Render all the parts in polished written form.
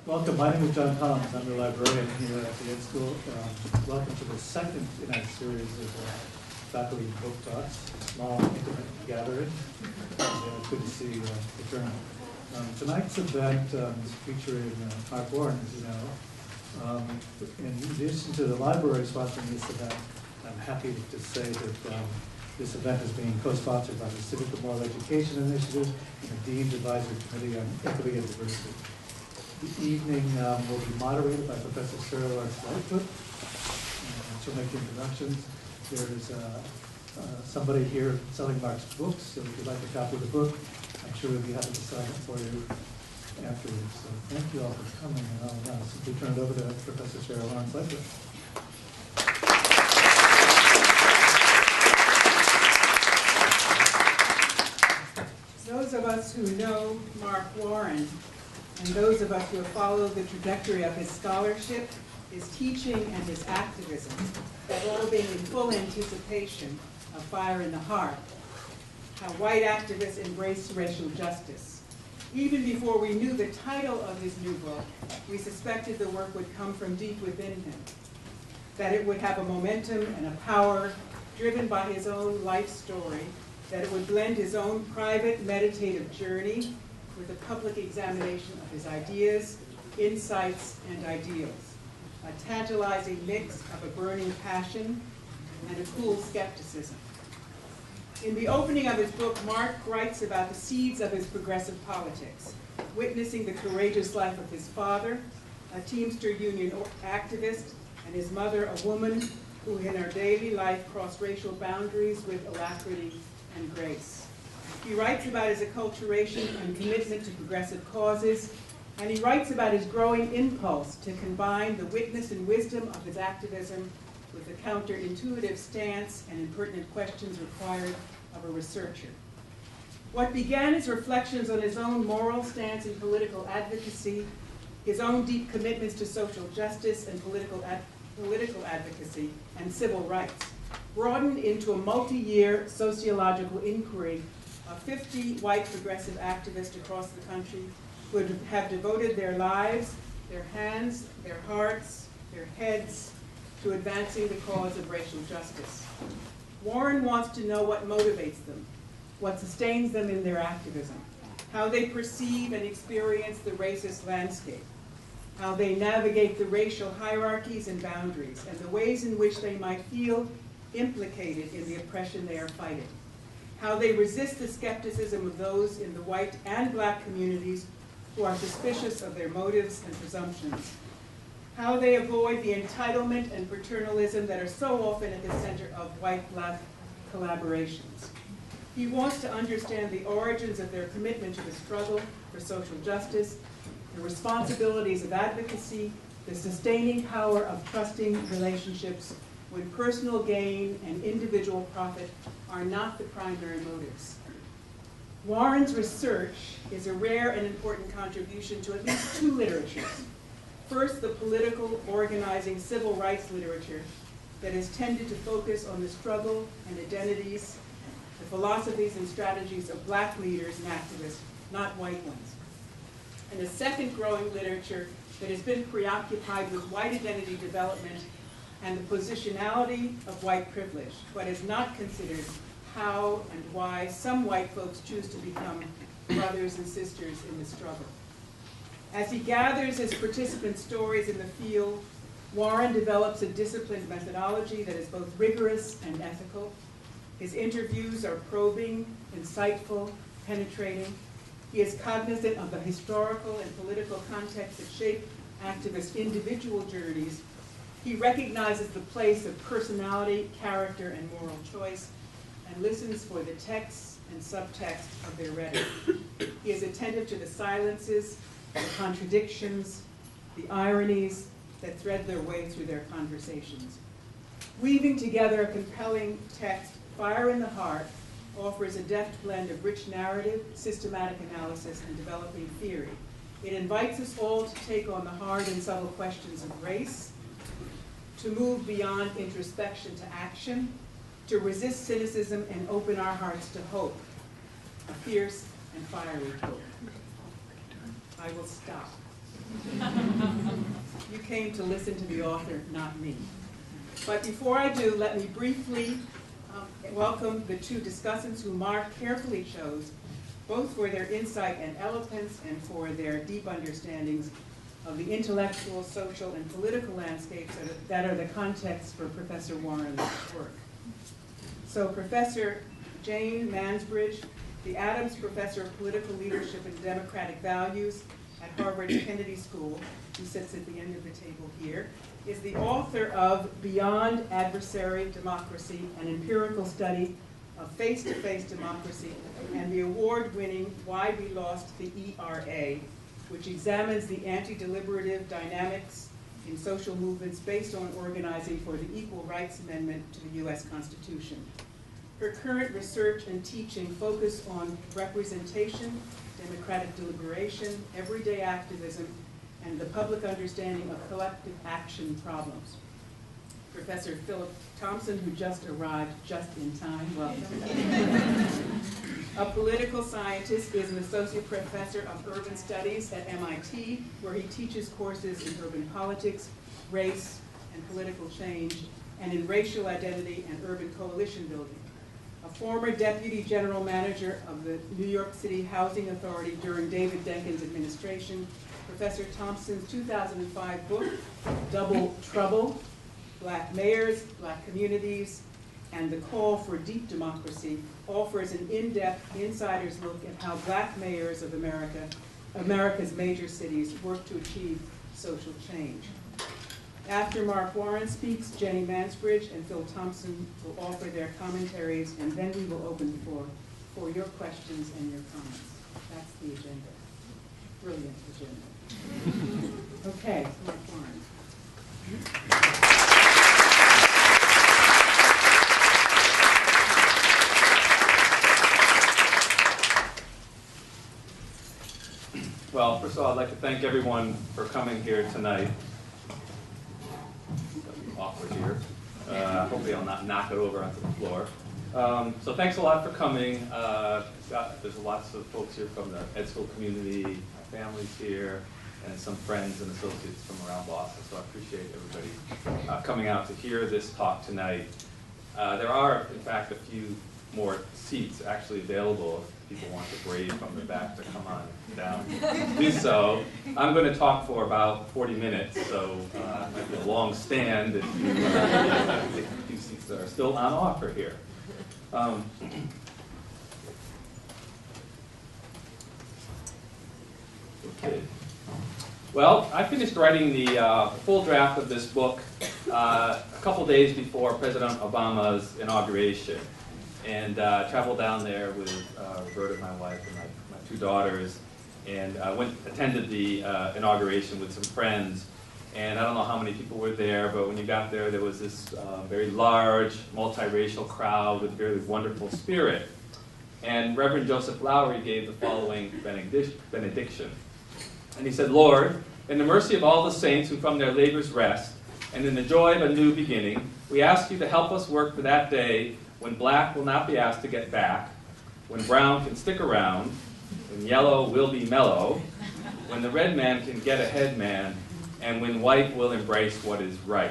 Welcome, my name is John Collins. I'm the librarian here at the Ed School. Welcome to the second in our series of faculty book talks, small intimate gathering. Good to see you return. Tonight's event is featuring Mark Warren, as you know. In addition to the library sponsoring this event, I'm happy to say that this event is being co-sponsored by the Civic and Moral Education Initiative and the Dean's Advisory Committee on Equity and Diversity. The evening will be moderated by Professor Sarah Lawrence-Lightfoot. She'll make the introductions. There is somebody here selling Mark's books, so if you'd like a copy of the book, I'm sure we'll be happy to sign it for you afterwards. So thank you all for coming, and I'll now simply turn it over to Professor Sarah Lawrence-Lightfoot. Those of us who know Mark Warren, and those of us who have followed the trajectory of his scholarship, his teaching, and his activism, have all been in full anticipation of Fire in the Heart, how white activists embraced racial justice. Even before we knew the title of his new book, we suspected the work would come from deep within him, that it would have a momentum and a power driven by his own life story, that it would blend his own private meditative journey with a public examination of his ideas, insights, and ideals. A tantalizing mix of a burning passion and a cool skepticism. In the opening of his book, Mark writes about the seeds of his progressive politics, witnessing the courageous life of his father, a Teamster Union activist, and his mother, a woman who in her daily life crossed racial boundaries with alacrity and grace. He writes about his acculturation and commitment to progressive causes, and he writes about his growing impulse to combine the witness and wisdom of his activism with the counterintuitive stance and impertinent questions required of a researcher. What began as reflections on his own moral stance in political advocacy, his own deep commitments to social justice and political advocacy and civil rights, broadened into a multi-year sociological inquiry of 50 white progressive activists across the country who have devoted their lives, their hands, their hearts, their heads to advancing the cause of racial justice. Warren wants to know what motivates them, what sustains them in their activism, how they perceive and experience the racist landscape, how they navigate the racial hierarchies and boundaries, and the ways in which they might feel implicated in the oppression they are fighting, how they resist the skepticism of those in the white and black communities who are suspicious of their motives and presumptions, how they avoid the entitlement and paternalism that are so often at the center of white-black collaborations. He wants to understand the origins of their commitment to the struggle for social justice, the responsibilities of advocacy, the sustaining power of trusting relationships when personal gain and individual profit are not the primary motives. Warren's research is a rare and important contribution to at least two literatures. First, the political, organizing, civil rights literature that has tended to focus on the struggle and identities, the philosophies and strategies of black leaders and activists, not white ones. And a second growing literature that has been preoccupied with white identity development and the positionality of white privilege, but has not considered how and why some white folks choose to become brothers and sisters in the struggle. As he gathers his participant stories in the field, Warren develops a disciplined methodology that is both rigorous and ethical. His interviews are probing, insightful, penetrating. He is cognizant of the historical and political context that shape activists' individual journeys. He recognizes the place of personality, character, and moral choice, and listens for the text and subtext of their rhetoric. He is attentive to the silences, the contradictions, the ironies that thread their way through their conversations. Weaving together a compelling text, Fire in the Heart offers a deft blend of rich narrative, systematic analysis, and developing theory. It invites us all to take on the hard and subtle questions of race, to move beyond introspection to action, to resist cynicism and open our hearts to hope, a fierce and fiery hope. I will stop. came to listen to the author, not me. But before I do, let me briefly welcome the two discussants who Mark carefully chose, both for their insight and eloquence and for their deep understandings of the intellectual, social, and political landscapes that are the context for Professor Warren's work. So Professor Jane Mansbridge, the Adams Professor of Political Leadership and Democratic Values at Harvard's Kennedy School, who sits at the end of the table here, is the author of Beyond Adversary Democracy, an empirical study of face-to-face democracy, and the award-winning Why We Lost the ERA, which examines the anti-deliberative dynamics in social movements based on organizing for the Equal Rights Amendment to the U.S. Constitution. Her current research and teaching focus on representation, democratic deliberation, everyday activism, and the public understanding of collective action problems. Professor Philip Thompson, who just arrived just in time, welcome. A political scientist, is an associate professor of urban studies at MIT, where he teaches courses in urban politics, race, and political change, and in racial identity and urban coalition building. A former deputy general manager of the New York City Housing Authority during David Denkin's administration, Professor Thompson's 2005 book, Double Trouble, Black Mayors, Black Communities, and the Call for Deep Democracy, offers an in-depth insider's look at how Black mayors of America's major cities work to achieve social change. After Mark Warren speaks, Jenny Mansbridge and Phil Thompson will offer their commentaries, and then we will open the floor for your questions and your comments. That's the agenda. Brilliant agenda. Okay, Mark Warren. Well, first of all, I'd like to thank everyone for coming here tonight. Awkward here. Hopefully I'll not knock it over onto the floor. So thanks a lot for coming. There's lots of folks here from the ed school community, my family's here, and some friends and associates from around Boston. So I appreciate everybody coming out to hear this talk tonight. There are, in fact, a few more seats actually available if people want to brave from the back to come on down. Do so. I'm going to talk for about 40 minutes, so it might be a long stand if you take a few seats that are still on offer here. Okay. Well, I finished writing the full draft of this book a couple days before President Obama's inauguration, and traveled down there with Roberta, my wife, and my two daughters, and attended the inauguration with some friends. And I don't know how many people were there, but when you got there, there was this very large, multiracial crowd with a very wonderful spirit. And Reverend Joseph Lowry gave the following benediction. And he said, "Lord, in the mercy of all the saints who from their labors rest, and in the joy of a new beginning, we ask you to help us work for that day when black will not be asked to get back, when brown can stick around, when yellow will be mellow, when the red man can get ahead man, and when white will embrace what is right."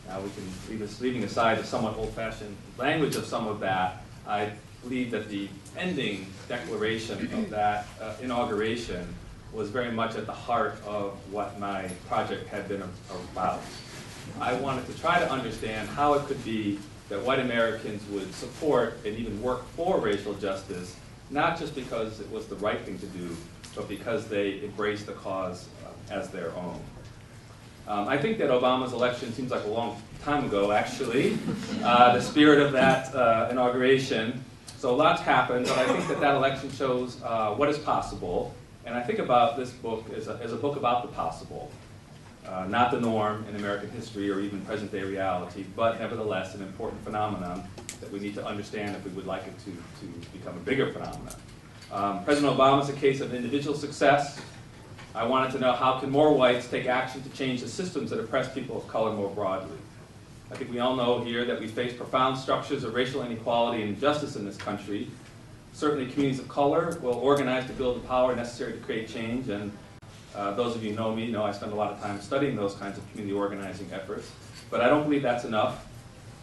Now we can, leaving aside the somewhat old-fashioned language of some of that, I believe that the ending declaration of that inauguration was very much at the heart of what my project had been about. I wanted to try to understand how it could be that white Americans would support and even work for racial justice, not just because it was the right thing to do, but because they embraced the cause as their own. I think that Obama's election seems like a long time ago, actually, the spirit of that inauguration. So lots happened, but I think that that election shows what is possible. And I think about this book as a book about the possible, not the norm in American history or even present-day reality, but nevertheless an important phenomenon that we need to understand if we would like it to become a bigger phenomenon. President Obama is a case of individual success. I wanted to know how can more whites take action to change the systems that oppress people of color more broadly. I think we all know here that we face profound structures of racial inequality and injustice in this country. Certainly communities of color will organize to build the power necessary to create change, and Those of you who know me know I spend a lot of time studying those kinds of community organizing efforts, but I don't believe that's enough.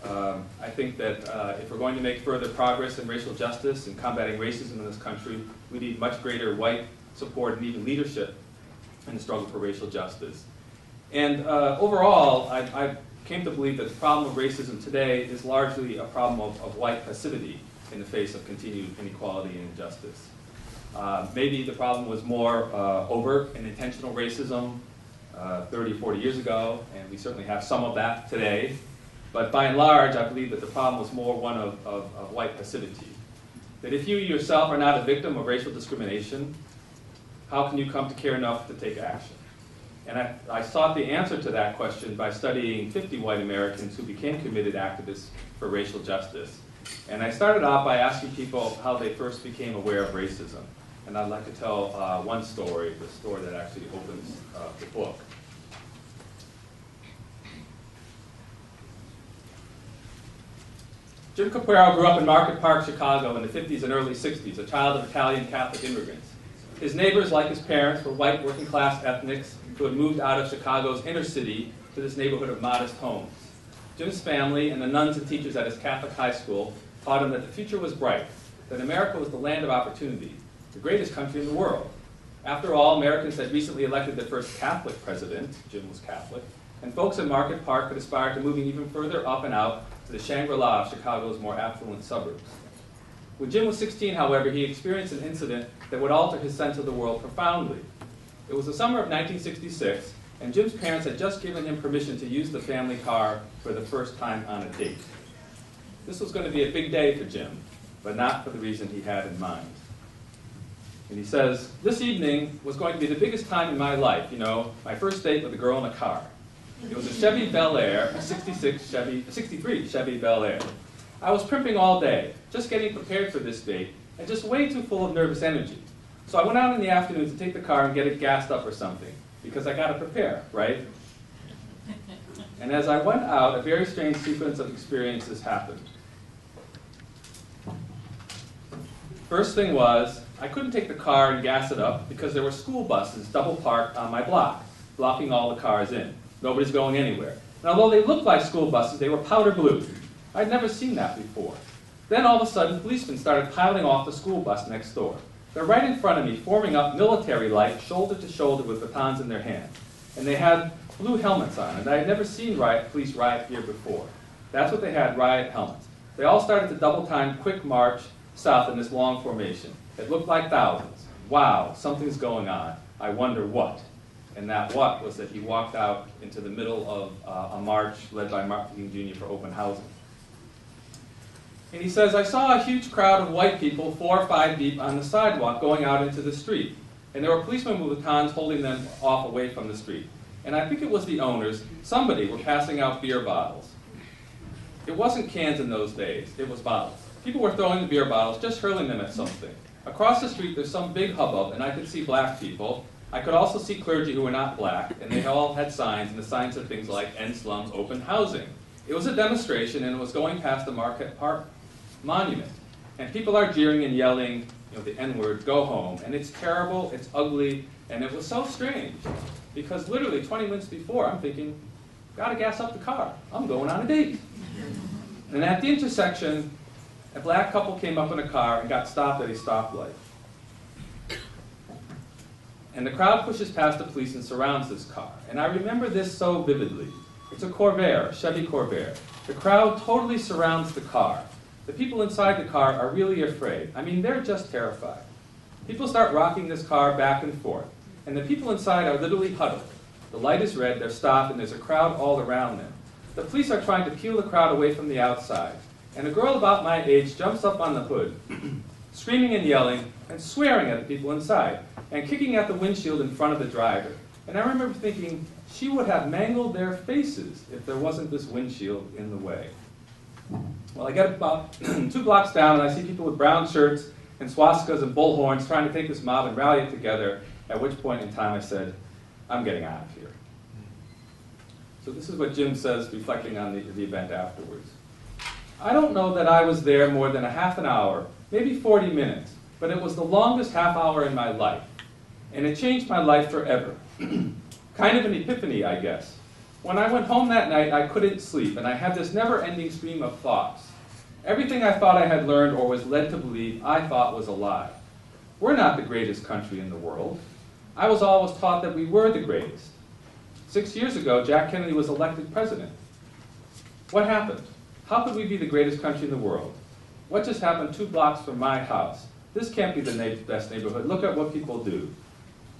I think that if we're going to make further progress in racial justice and combating racism in this country, we need much greater white support and even leadership in the struggle for racial justice. And overall, I came to believe that the problem of racism today is largely a problem of white passivity in the face of continued inequality and injustice. Maybe the problem was more overt and intentional racism 30 or 40 years ago, and we certainly have some of that today. But by and large, I believe that the problem was more one of white passivity. That if you yourself are not a victim of racial discrimination, how can you come to care enough to take action? And I sought the answer to that question by studying 50 white Americans who became committed activists for racial justice. And I started out by asking people how they first became aware of racism. And I'd like to tell one story, the story that actually opens the book. Jim Capurro grew up in Market Park, Chicago in the 50s and early 60s, a child of Italian Catholic immigrants. His neighbors, like his parents, were white working-class ethnics who had moved out of Chicago's inner city to this neighborhood of modest homes. Jim's family and the nuns and teachers at his Catholic high school taught him that the future was bright, that America was the land of opportunity, the greatest country in the world. After all, Americans had recently elected their first Catholic president, Jim was Catholic, and folks in Market Park could aspire to moving even further up and out to the Shangri-La of Chicago's more affluent suburbs. When Jim was 16, however, he experienced an incident that would alter his sense of the world profoundly. It was the summer of 1966, and Jim's parents had just given him permission to use the family car for the first time on a date. This was going to be a big day for Jim, but not for the reason he had in mind. And he says, "This evening was going to be the biggest time in my life, you know, my first date with a girl in a car. It was a Chevy Bel Air, a 63 Chevy Bel Air. I was primping all day, just getting prepared for this date, and just way too full of nervous energy. So I went out in the afternoon to take the car and get it gassed up or something, because I got to prepare, right? And as I went out, a very strange sequence of experiences happened. First thing was, I couldn't take the car and gas it up because there were school buses double parked on my block, blocking all the cars in. Nobody's going anywhere. And although they looked like school buses, they were powder blue. I'd never seen that before. Then all of a sudden, policemen started piling off the school bus next door. They're right in front of me, forming up military-like, shoulder to shoulder with batons in their hands. And they had blue helmets on, and I had never seen police riot gear before. That's what they had, riot helmets. They all started to double-time quick march south in this long formation. It looked like thousands. Wow, something's going on. I wonder what. And that what was that he walked out into the middle of a march led by Martin Luther King Jr. for open housing. And he says, I saw a huge crowd of white people, 4 or 5 deep, on the sidewalk going out into the street. And there were policemen with batons holding them off away from the street. And I think it was the owners, somebody, were passing out beer bottles. It wasn't cans in those days, it was bottles. People were throwing the beer bottles, just hurling them at something. Across the street, there's some big hubbub, and I could see black people. I could also see clergy who were not black, and they all had signs, and the signs said things like, End Slums, Open Housing. It was a demonstration, and it was going past the Market Park Monument. And people are jeering and yelling, you know, the N-word, go home. And it's terrible, it's ugly, and it was so strange. Because literally 20 minutes before, I'm thinking, gotta gas up the car. I'm going on a date. And at the intersection, a black couple came up in a car and got stopped at a stoplight. And the crowd pushes past the police and surrounds this car. And I remember this so vividly. It's a Corvair, a Chevy Corvair. The crowd totally surrounds the car. The people inside the car are really afraid. I mean, they're just terrified. People start rocking this car back and forth. And the people inside are literally huddled. The light is red, they're stopped, and there's a crowd all around them. The police are trying to peel the crowd away from the outside. And a girl about my age jumps up on the hood, screaming and yelling, and swearing at the people inside, and kicking at the windshield in front of the driver. And I remember thinking, she would have mangled their faces if there wasn't this windshield in the way. Well, I get about 2 blocks down, and I see people with brown shirts and swastikas and bullhorns trying to take this mob and rally it together, at which point in time I said, I'm getting out of here. So this is what Jim says, reflecting on the event afterwards. I don't know that I was there more than a half an hour, maybe 40 minutes, but it was the longest half hour in my life. And it changed my life forever. Kind of an epiphany, I guess. When I went home that night, I couldn't sleep, and I had this never-ending stream of thoughts. Everything I thought I had learned or was led to believe, I thought was a lie. We're not the greatest country in the world. I was always taught that we were the greatest. 6 years ago, Jack Kennedy was elected president. What happened? How could we be the greatest country in the world? What just happened 2 blocks from my house? This can't be the best neighborhood. Look at what people do.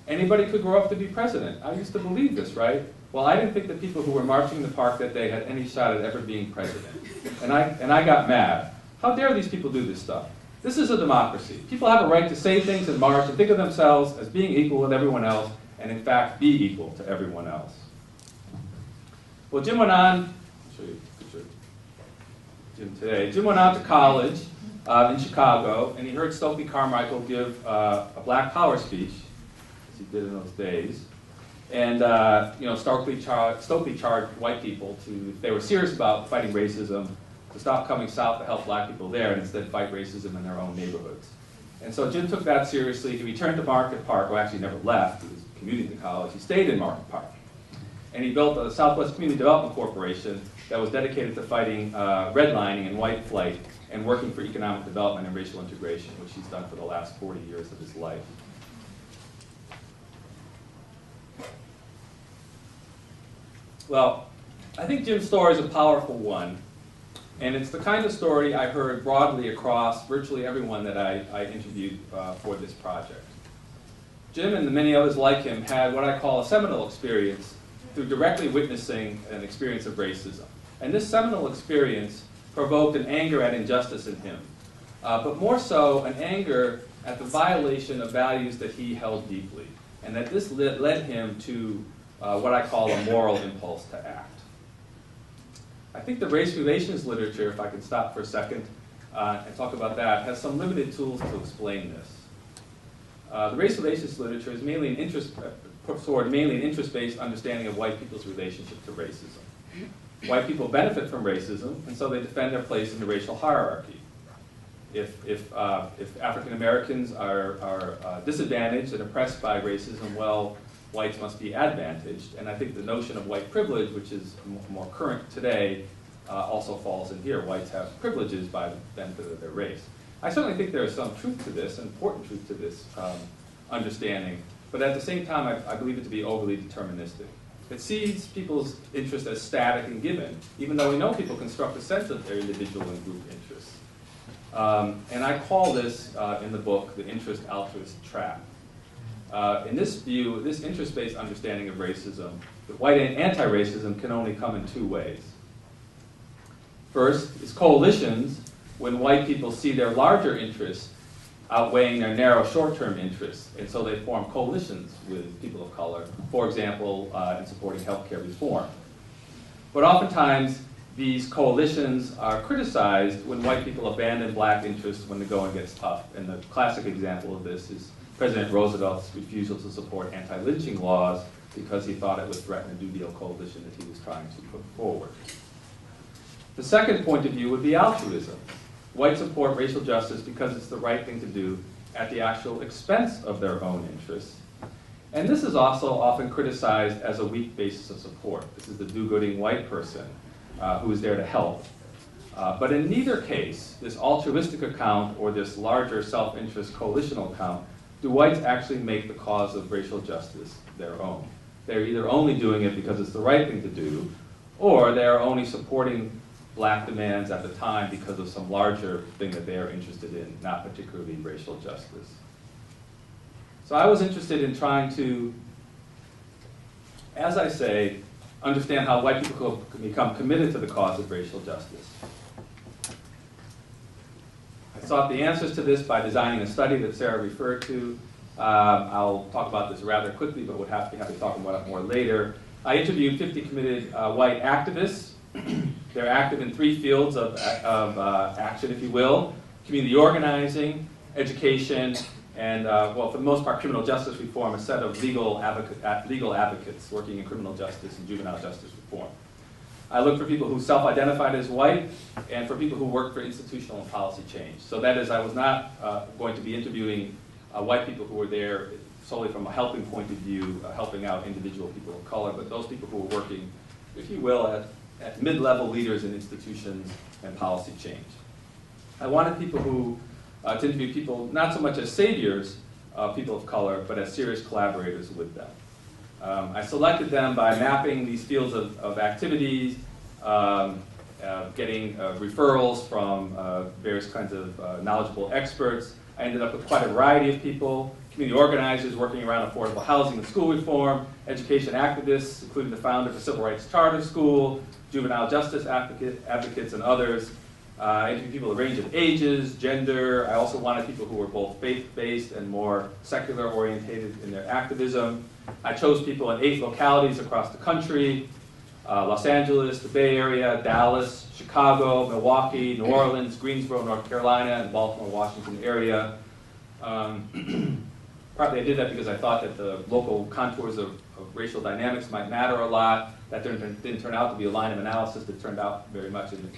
Anybody could grow up to be president. I used to believe this, right? Well, I didn't think the people who were marching in the park that day had any shot at ever being president. And I got mad. How dare these people do this stuff? This is a democracy. People have a right to say things and march and think of themselves as being equal with everyone else, and in fact be equal to everyone else. Well, Jim went on, I'll show you a picture of Jim today. Jim went on to college in Chicago, and he heard Stokely Carmichael give a Black Power speech, as he did in those days. And Stokely charged white people to, if they were serious about fighting racism, to stop coming south to help black people there and instead fight racism in their own neighborhoods. And so Jim took that seriously. He returned to Market Park, well, actually never left. He was commuting to college. He stayed in Market Park. And he built a Southwest Community Development Corporation that was dedicated to fighting redlining and white flight and working for economic development and racial integration, which he's done for the last 40 years of his life. Well, I think Jim's story is a powerful one, and it's the kind of story I heard broadly across virtually everyone that I interviewed for this project. Jim and the many others like him had what I call a seminal experience through directly witnessing an experience of racism. And this seminal experience provoked an anger at injustice in him, but more so an anger at the violation of values that he held deeply, and that this led him to what I call a moral impulse to act. I think the race relations literature, if I could stop for a second and talk about that, has some limited tools to explain this. The race relations literature is mainly an interest-based understanding of white people's relationship to racism. White people benefit from racism, and so they defend their place in the racial hierarchy. If African Americans are disadvantaged and oppressed by racism, well, whites must be advantaged. And I think the notion of white privilege, which is more current today, also falls in here. Whites have privileges by the benefit of their race. I certainly think there is some truth to this, important truth to this understanding, but at the same time, I believe it to be overly deterministic. It sees people's interests as static and given, even though we know people construct a sense of their individual and group interests. And I call this, in the book, the interest-altruist trap. In this view, this interest-based understanding of racism, white anti-racism can only come in 2 ways. First is coalitions, when white people see their larger interests outweighing their narrow short-term interests, and so they form coalitions with people of color, for example, in supporting healthcare reform. But oftentimes, these coalitions are criticized when white people abandon black interests when the going gets tough. And the classic example of this is President Roosevelt's refusal to support anti-lynching laws because he thought it would threaten a New Deal coalition that he was trying to put forward. The second point of view would be altruism. Whites support racial justice because it's the right thing to do at the actual expense of their own interests. And this is also often criticized as a weak basis of support. This is the do-gooding white person who is there to help. But in neither case, this altruistic account or this larger self-interest coalitional account, do whites actually make the cause of racial justice their own. They're either only doing it because it's the right thing to do, or they are only supporting black demands at the time because of some larger thing that they are interested in, not particularly racial justice. So I was interested in trying to, as I say, understand how white people can become committed to the cause of racial justice. I sought the answers to this by designing a study that Sarah referred to. I'll talk about this rather quickly, but would have to talk about it more later. I interviewed 50 committed white activists. They're active in 3 fields of action, if you will: community organizing, education, and, well, for the most part, criminal justice reform, a set of legal advocates working in criminal justice and juvenile justice reform. I looked for people who self-identified as white and for people who worked for institutional and policy change. So that is, I was not going to be interviewing white people who were there solely from a helping point of view, helping out individual people of color, but those people who are working, if you will, at mid-level leaders in institutions and policy change. I wanted people who, to interview people not so much as saviors of people of color, but as serious collaborators with them. I selected them by mapping these fields of activities, getting referrals from various kinds of knowledgeable experts. I ended up with quite a variety of people: community organizers working around affordable housing and school reform, education activists, including the founder of the Civil Rights Charter School, juvenile justice advocates, and others. I interviewed people of a range of ages, gender. I also wanted people who were both faith-based and more secular-orientated in their activism. I chose people in 8 localities across the country: Los Angeles, the Bay Area, Dallas, Chicago, Milwaukee, New Orleans, Greensboro, North Carolina, and Baltimore, Washington area. Partly I did that because I thought that the local contours of racial dynamics might matter a lot. That didn't turn out to be a line of analysis that turned out very much in the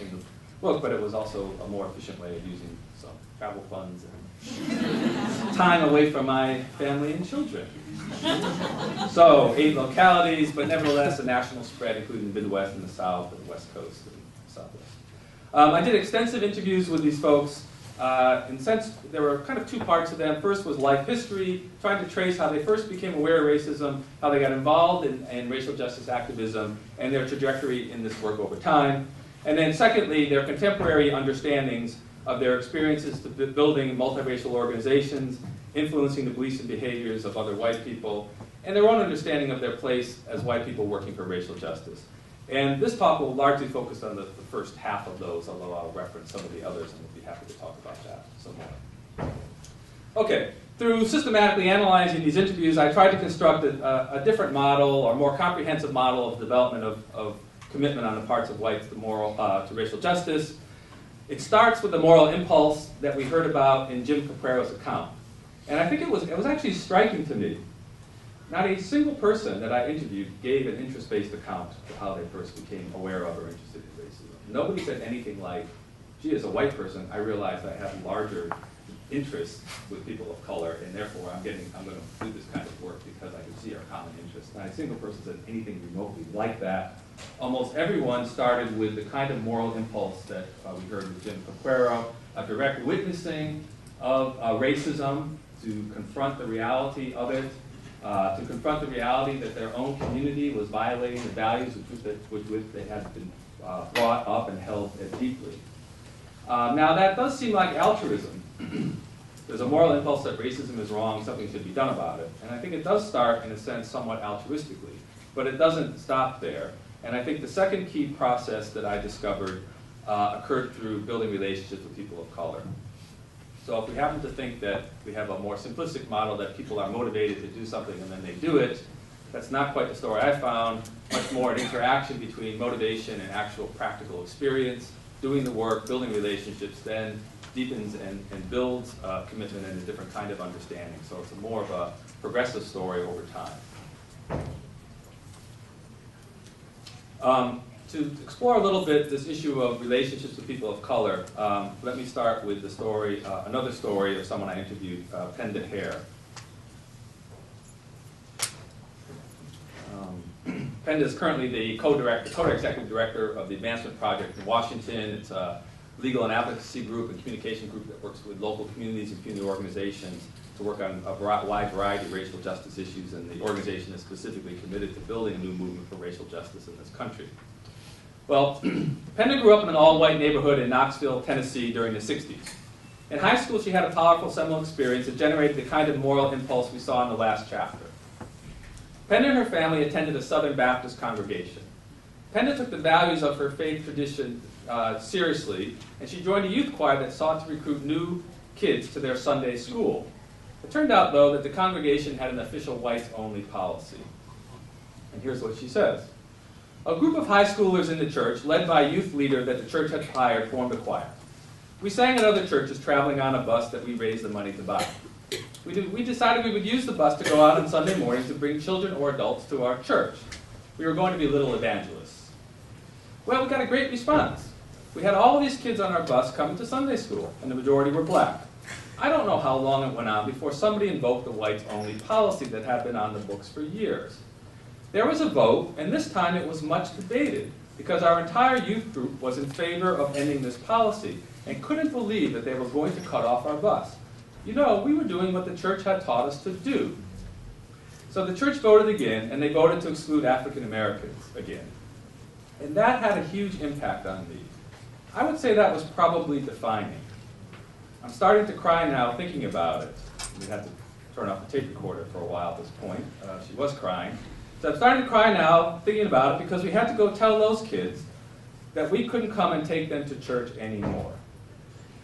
book, but it was also a more efficient way of using some travel funds and time away from my family and children. So 8 localities, but nevertheless a national spread, including the Midwest and the South and the West Coast and the Southwest. I did extensive interviews with these folks. In a sense, there were kind of 2 parts to them. First was life history, trying to trace how they first became aware of racism, how they got involved in racial justice activism, and their trajectory in this work over time. And then secondly, their contemporary understandings of their experiences to building multiracial organizations, influencing the beliefs and behaviors of other white people, and their own understanding of their place as white people working for racial justice. And this talk will largely focus on the first half of those, although I'll reference some of the others and we'll be happy to talk about that some more. Okay, through systematically analyzing these interviews, I tried to construct a different model, or more comprehensive model of development of commitment on the parts of whites to racial justice. It starts with the moral impulse that we heard about in Jim Caprero's account. And I think it was actually striking to me. Not a single person that I interviewed gave an interest-based account of how they first became aware of or interested in racism. Nobody said anything like, gee, as a white person, I realized I have larger interests with people of color, and therefore I'm going to do this kind of work because I can see our common interests. Not a single person said anything remotely like that. Almost everyone started with the kind of moral impulse that we heard with Jim Caprero, a direct witnessing of racism, to confront the reality of it, to confront the reality that their own community was violating the values with which they had been brought up and held deeply. Now that does seem like altruism. There's a moral impulse that racism is wrong, something should be done about it. And I think it does start, in a sense, somewhat altruistically. But it doesn't stop there. And I think the second key process that I discovered occurred through building relationships with people of color. So if we happen to think that we have a more simplistic model that people are motivated to do something and then they do it, that's not quite the story I found. Much more an interaction between motivation and actual practical experience, doing the work, building relationships, then deepens and builds commitment and a different kind of understanding. So it's more of a progressive story over time. To explore a little bit this issue of relationships with people of color, let me start with the story, another story of someone I interviewed, Penda Hare. Penda is currently the co-executive director of the Advancement Project in Washington. It's a legal and advocacy group and communication group that works with local communities and community organizations to work on a wide variety of racial justice issues, and the organization is specifically committed to building a new movement for racial justice in this country. Well, Penda grew up in an all-white neighborhood in Knoxville, Tennessee during the 60s. In high school, she had a powerful seminal experience that generated the kind of moral impulse we saw in the last chapter. Penda and her family attended a Southern Baptist congregation. Penda took the values of her faith tradition seriously, and she joined a youth choir that sought to recruit new kids to their Sunday school. It turned out, though, that the congregation had an official whites-only policy. And here's what she says. A group of high schoolers in the church, led by a youth leader that the church had hired, formed a choir. We sang at other churches traveling on a bus that we raised the money to buy. We decided we would use the bus to go out on Sunday mornings to bring children or adults to our church. We were going to be little evangelists. Well, we got a great response. We had all of these kids on our bus coming to Sunday school, and the majority were black. I don't know how long it went on before somebody invoked the whites-only policy that had been on the books for years. There was a vote, and this time it was much debated, because our entire youth group was in favor of ending this policy and couldn't believe that they were going to cut off our bus. You know, we were doing what the church had taught us to do. So the church voted again, and they voted to exclude African Americans again. And that had a huge impact on me. I would say that was probably defining. I'm starting to cry now thinking about it. We had to turn off the tape recorder for a while at this point. She was crying. So I'm starting to cry now thinking about it because we had to go tell those kids that we couldn't come and take them to church anymore.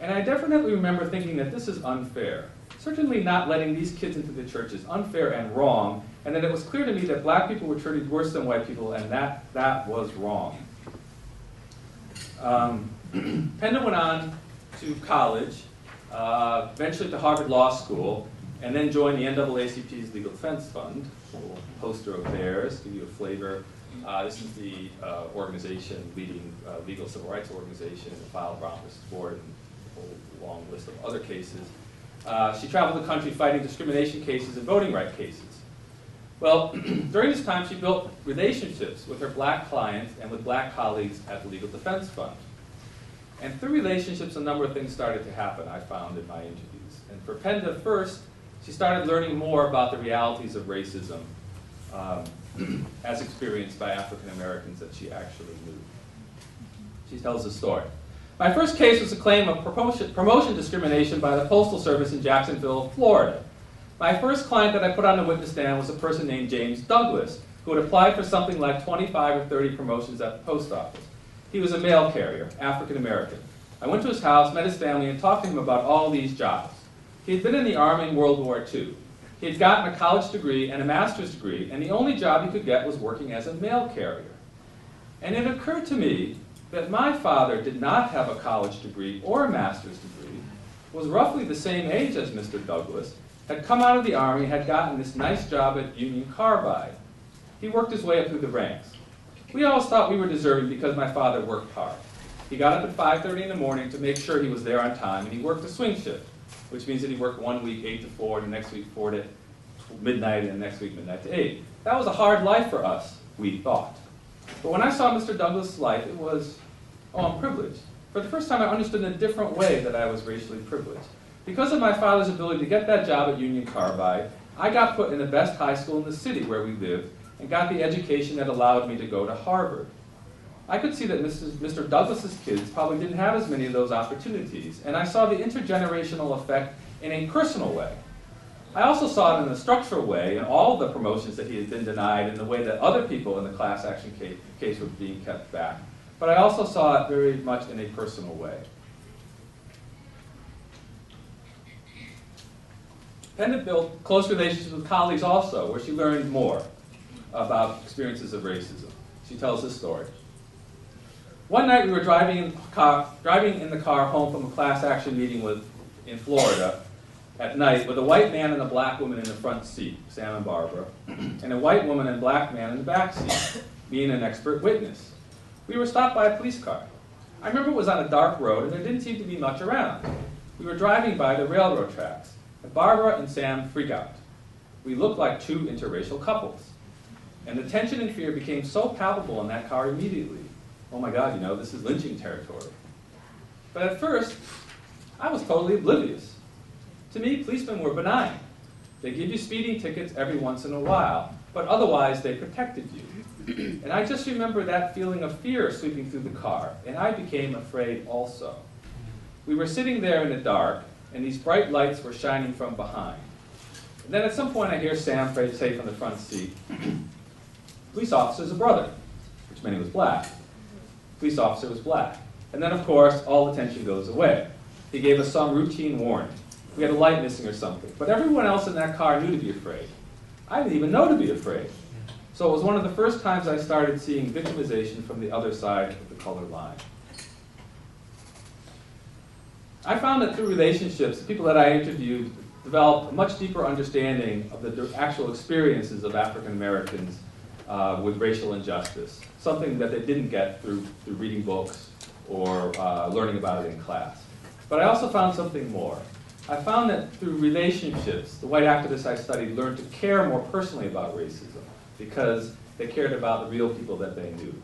And I definitely remember thinking that this is unfair. Certainly not letting these kids into the church is unfair and wrong, and that it was clear to me that black people were treated worse than white people, and that was wrong. Penda went on to college, eventually to Harvard Law School, and then joined the NAACP's Legal Defense Fund, a little poster of theirs, give you a flavor. This is the organization, leading legal civil rights organization, the File Brown versus Ford, and a whole long list of other cases. She traveled the country fighting discrimination cases and voting rights cases. Well, during this time, she built relationships with her black clients and with black colleagues at the Legal Defense Fund. And through relationships, a number of things started to happen, I found in my interviews. And for Penda, first, she started learning more about the realities of racism as experienced by African Americans that she actually knew. She tells the story. My first case was a claim of promotion discrimination by the Postal Service in Jacksonville, Florida. My first client that I put on the witness stand was a person named James Douglas, who had applied for something like 25 or 30 promotions at the post office. He was a mail carrier, African American. I went to his house, met his family, and talked to him about all these jobs. He had been in the Army in World War II. He had gotten a college degree and a master's degree, and the only job he could get was working as a mail carrier. And it occurred to me that my father did not have a college degree or a master's degree, was roughly the same age as Mr. Douglas, had come out of the Army, had gotten this nice job at Union Carbide. He worked his way up through the ranks. We always thought we were deserving because my father worked hard. He got up at 5:30 in the morning to make sure he was there on time, and he worked a swing shift, which means that he worked 1 week 8 to 4, and the next week 4 to midnight, and the next week midnight to 8. That was a hard life for us, we thought. But when I saw Mr. Douglas' life, it was, oh, I'm privileged. For the first time, I understood in a different way that I was racially privileged. Because of my father's ability to get that job at Union Carbide, I got put in the best high school in the city where we lived and got the education that allowed me to go to Harvard. I could see that Mr. Douglas's kids probably didn't have as many of those opportunities, and I saw the intergenerational effect in a personal way. I also saw it in a structural way in all of the promotions that he had been denied and the way that other people in the class action case were being kept back. But I also saw it very much in a personal way. Penda built close relationships with colleagues also, where she learned more about experiences of racism. She tells this story. One night we were driving in the car home from a class action meeting in Florida at night with a white man and a black woman in the front seat, Sam and Barbara, and a white woman and black man in the back seat, being an expert witness. We were stopped by a police car. I remember it was on a dark road and there didn't seem to be much around. We were driving by the railroad tracks, and Barbara and Sam freak out. We looked like two interracial couples. And the tension and fear became so palpable in that car immediately. Oh my God, you know, this is lynching territory. But at first, I was totally oblivious. To me, policemen were benign. They give you speeding tickets every once in a while, but otherwise they protected you. And I just remember that feeling of fear sweeping through the car, and I became afraid also. We were sitting there in the dark, and these bright lights were shining from behind. And then at some point I hear Sam say from the front seat, "Police officer's a brother," which meant he was black. Police officer was black. And then, of course, all the tension goes away. He gave us some routine warning. We had a light missing or something. But everyone else in that car knew to be afraid. I didn't even know to be afraid. So it was one of the first times I started seeing victimization from the other side of the color line. I found that through relationships, the people that I interviewed developed a much deeper understanding of the actual experiences of African Americans with racial injustice, something that they didn't get through reading books or learning about it in class. But I also found something more. I found that through relationships, the white activists I studied learned to care more personally about racism because they cared about the real people that they knew.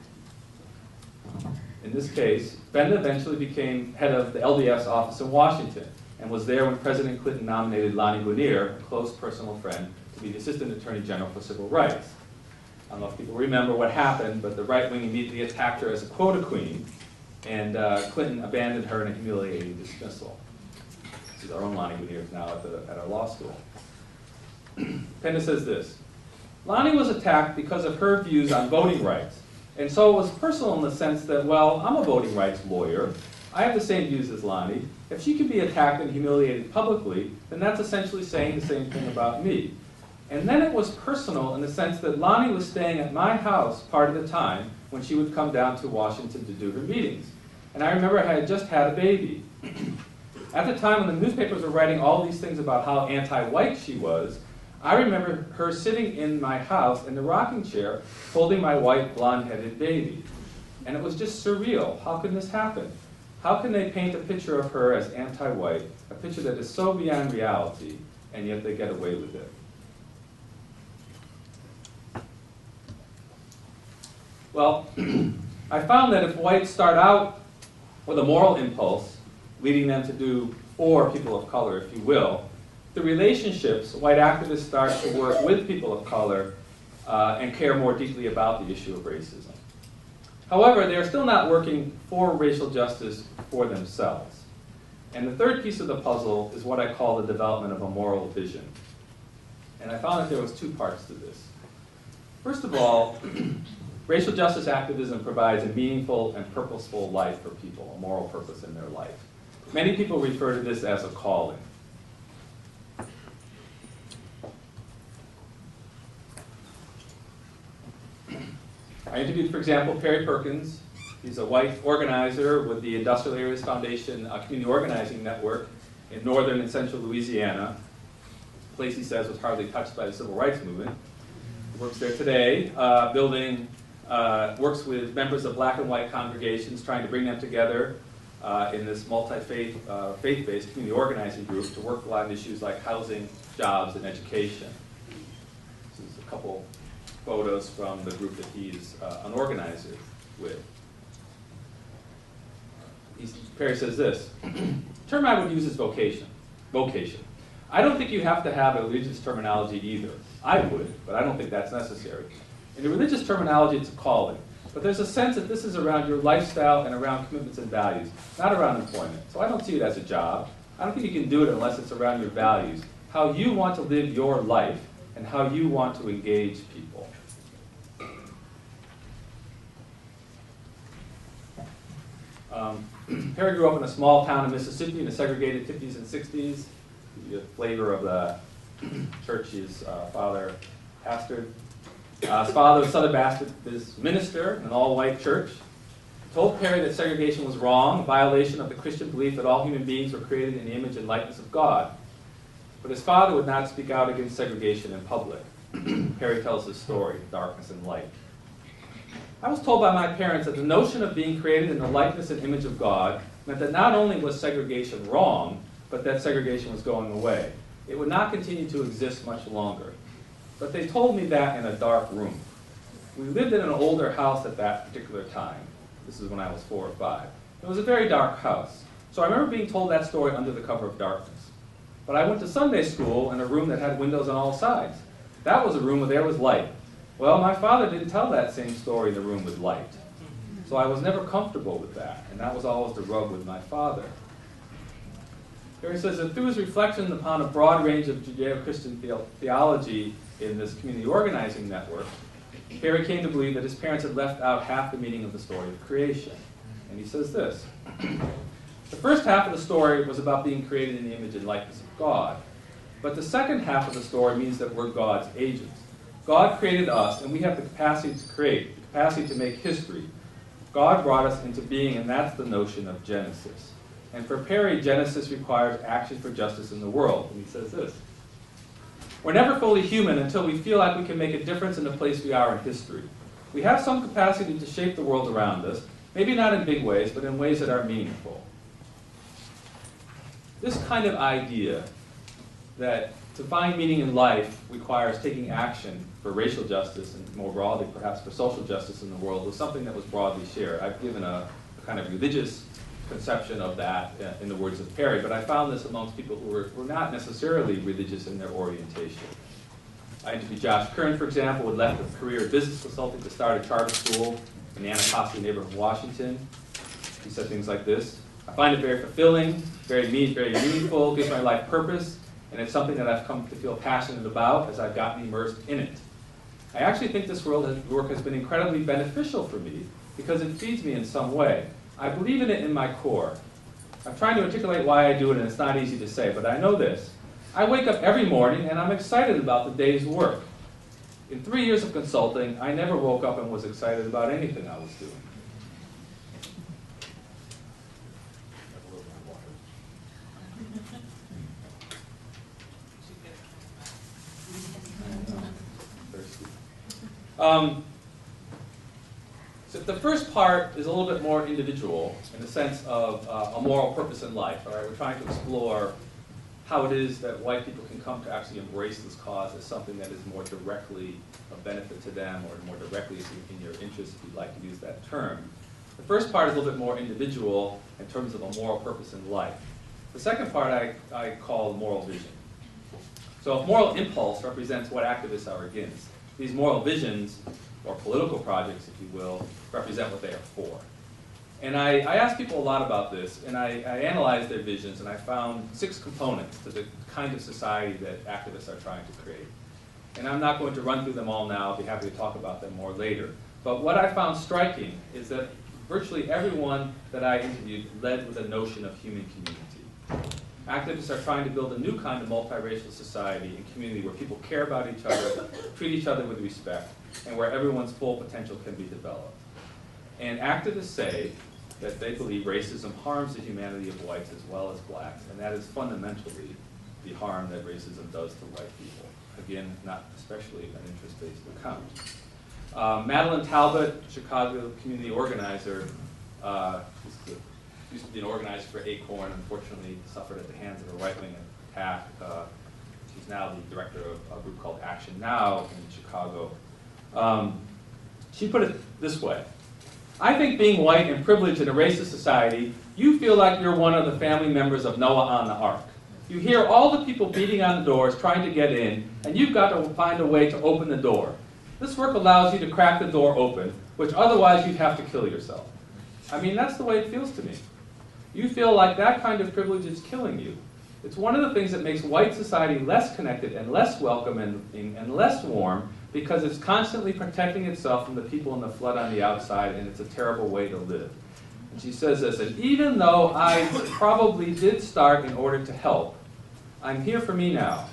In this case, Benda eventually became head of the LDS office in Washington and was there when President Clinton nominated Lani Guinier, a close personal friend, to be the Assistant Attorney General for Civil Rights. I don't know if people remember what happened, but the right wing immediately attacked her as a quota queen, and Clinton abandoned her in a humiliating dismissal. This is our own Lani Guinier now at our law school. Penda says this: Lani was attacked because of her views on voting rights. And so it was personal in the sense that, well, I'm a voting rights lawyer. I have the same views as Lani. If she can be attacked and humiliated publicly, then that's essentially saying the same thing about me. And then it was personal in the sense that Lani was staying at my house part of the time when she would come down to Washington to do her meetings. And I remember I had just had a baby. At the time when the newspapers were writing all these things about how anti-white she was, I remember her sitting in my house in the rocking chair, holding my white, blonde-headed baby. And it was just surreal. How can this happen? How can they paint a picture of her as anti-white, a picture that is so beyond reality, and yet they get away with it? Well, I found that if whites start out with a moral impulse, leading them to do for people of color, if you will, the relationships, white activists start to work with people of color and care more deeply about the issue of racism. However, they are still not working for racial justice for themselves. And the third piece of the puzzle is what I call the development of a moral vision. And I found that there was two parts to this. First of all, racial justice activism provides a meaningful and purposeful life for people, a moral purpose in their life. Many people refer to this as a calling. I interviewed, for example, Perry Perkins. He's a white organizer with the Industrial Areas Foundation Community Organizing Network in northern and central Louisiana, a place he says was hardly touched by the Civil Rights Movement. He works there today, works with members of black and white congregations, trying to bring them together in this multi-faith, faith-based community organizing group to work on issues like housing, jobs, and education. This is a couple photos from the group that he's an organizer with. Perry says this: term I would use is vocation. Vocation. I don't think you have to have a religious terminology either. I would, but I don't think that's necessary. In the religious terminology, it's a calling. But there's a sense that this is around your lifestyle and around commitments and values, not around employment. So I don't see it as a job. I don't think you can do it unless it's around your values, how you want to live your life, and how you want to engage people. Perry grew up in a small town in Mississippi in the segregated 50s and 60s. Give you a flavor of the church his father pastored. His father was Southern Baptist minister in an all-white church. He told Perry that segregation was wrong, a violation of the Christian belief that all human beings were created in the image and likeness of God. But his father would not speak out against segregation in public. Perry tells his story, Darkness and Light. I was told by my parents that the notion of being created in the likeness and image of God meant that not only was segregation wrong, but that segregation was going away. It would not continue to exist much longer. But they told me that in a dark room. We lived in an older house at that particular time. This is when I was 4 or 5. It was a very dark house. So I remember being told that story under the cover of darkness. But I went to Sunday school in a room that had windows on all sides. That was a room where there was light. Well, my father didn't tell that same story in the room with light. So I was never comfortable with that, and that was always the rub with my father. Here he says that through his reflection upon a broad range of Judeo-Christian theology in this community organizing network, Perry came to believe that his parents had left out half the meaning of the story of creation. And he says this: the first half of the story was about being created in the image and likeness of God. But the second half of the story means that we're God's agents. God created us, and we have the capacity to create, the capacity to make history. God brought us into being, and that's the notion of Genesis. And for Perry, Genesis requires action for justice in the world. And he says this: we're never fully human until we feel like we can make a difference in the place we are in history. We have some capacity to shape the world around us, maybe not in big ways, but in ways that are meaningful. this kind of idea that to find meaning in life requires taking action for racial justice and more broadly perhaps for social justice in the world was something that was broadly shared. I've given a kind of religious conception of that in the words of Perry, but I found this amongst people who were not necessarily religious in their orientation. I interviewed Josh Kern, for example, who had left a career in business consulting to start a charter school in the Anacostia neighborhood of Washington. He said things like this: I find it very fulfilling, very meaningful, gives my life purpose, and it's something that I've come to feel passionate about as I've gotten immersed in it. I actually think this work has been incredibly beneficial for me because it feeds me in some way. I believe in it in my core. I'm trying to articulate why I do it, and it's not easy to say, but I know this. I wake up every morning and I'm excited about the day's work. In 3 years of consulting, I never woke up and was excited about anything I was doing. So the first part is a little bit more individual in the sense of a moral purpose in life. All right? We're trying to explore how it is that white people can come to actually embrace this cause as something that is more directly of benefit to them or more directly in your interest, if you'd like to use that term. The first part is a little bit more individual in terms of a moral purpose in life. The second part I call moral vision. So if moral impulse represents what activists are against, these moral visions, or political projects, if you will, represent what they are for. And I asked people a lot about this, and I analyzed their visions, and I found 6 components to the kind of society that activists are trying to create. And I'm not going to run through them all now. I'll be happy to talk about them more later. But what I found striking is that virtually everyone that I interviewed led with a notion of human community. Activists are trying to build a new kind of multiracial society and community where people care about each other, treat each other with respect, and where everyone's full potential can be developed. And activists say that they believe racism harms the humanity of whites as well as blacks, and that is fundamentally the harm that racism does to white people. Again, not especially an interest-based account. Madeline Talbot, Chicago community organizer, used to be an organizer for Acorn, unfortunately suffered at the hands of a right-wing attack. She's now the director of a group called Action Now in Chicago. She put it this way: I think being white and privileged in a racist society, you feel like you're one of the family members of Noah on the Ark. You hear all the people beating on the doors trying to get in, and you've got to find a way to open the door. This work allows you to crack the door open, which otherwise you'd have to kill yourself. I mean, that's the way it feels to me. You feel like that kind of privilege is killing you. It's one of the things that makes white society less connected and less welcoming and less warm, because it's constantly protecting itself from the people in the flood on the outside, and it's a terrible way to live. And she says this: and even though I probably did start in order to help, I'm here for me now.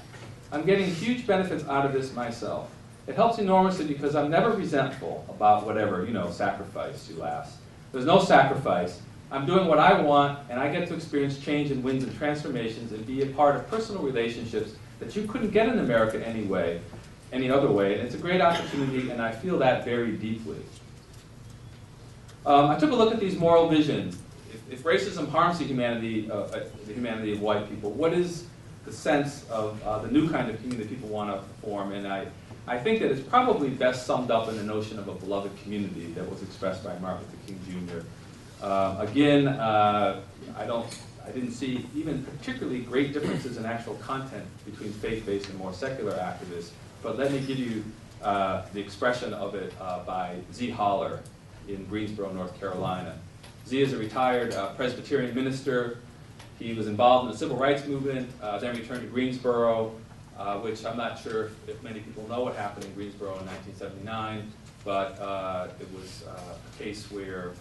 I'm getting huge benefits out of this myself. It helps enormously because I'm never resentful about whatever, sacrifice, you ask. There's no sacrifice. I'm doing what I want, and I get to experience change and wins and transformations and be a part of personal relationships that you couldn't get in America any other way. And it's a great opportunity, and I feel that very deeply. I took a look at these moral visions. If racism harms the humanity of white people, what is the sense of the new kind of community that people want to form? And I think that it's probably best summed up in the notion of a beloved community that was expressed by Martin Luther King Jr. Again, I didn't see even particularly great differences in actual content between faith-based and more secular activists, but let me give you the expression of it by Z. Holler in Greensboro, North Carolina. Z is a retired Presbyterian minister. He was involved in the civil rights movement, then returned to Greensboro, which I'm not sure if many people know what happened in Greensboro in 1979, but it was a case where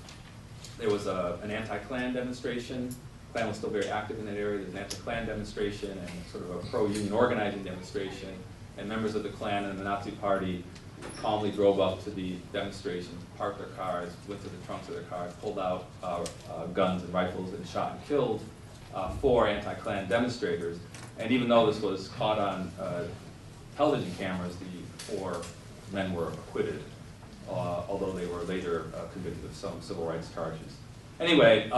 there was an anti-Klan demonstration. Klan was still very active in that area. There was an anti-Klan demonstration and sort of a pro-union organizing demonstration. And members of the Klan and the Nazi Party calmly drove up to the demonstration, parked their cars, went to the trunks of their cars, pulled out guns and rifles, and shot and killed 4 anti-Klan demonstrators. And even though this was caught on television cameras, the 4 men were acquitted, although they were later convicted of some civil rights charges. Anyway,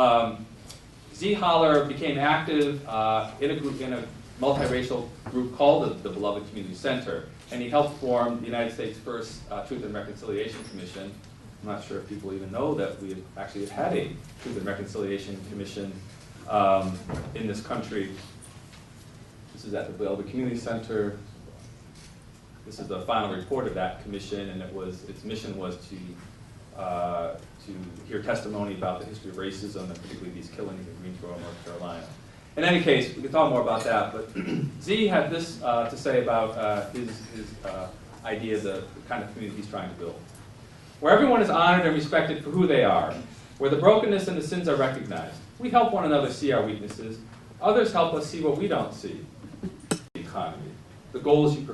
Z Holler became active in a multiracial group called the Beloved Community Center, and he helped form the United States' first Truth and Reconciliation Commission. I'm not sure if people even know that we actually had a Truth and Reconciliation Commission in this country. This is at the Beloved Community Center. This is the final report of that commission, and its mission was to hear testimony about the history of racism, and particularly these killings in Greensboro, North Carolina. In any case, we can talk more about that, but Z had this to say about his idea, the kind of community he's trying to build. Where everyone is honored and respected for who they are, where the brokenness and the sins are recognized, we help one another see our weaknesses, others help us see what we don't see. The economy, the goals you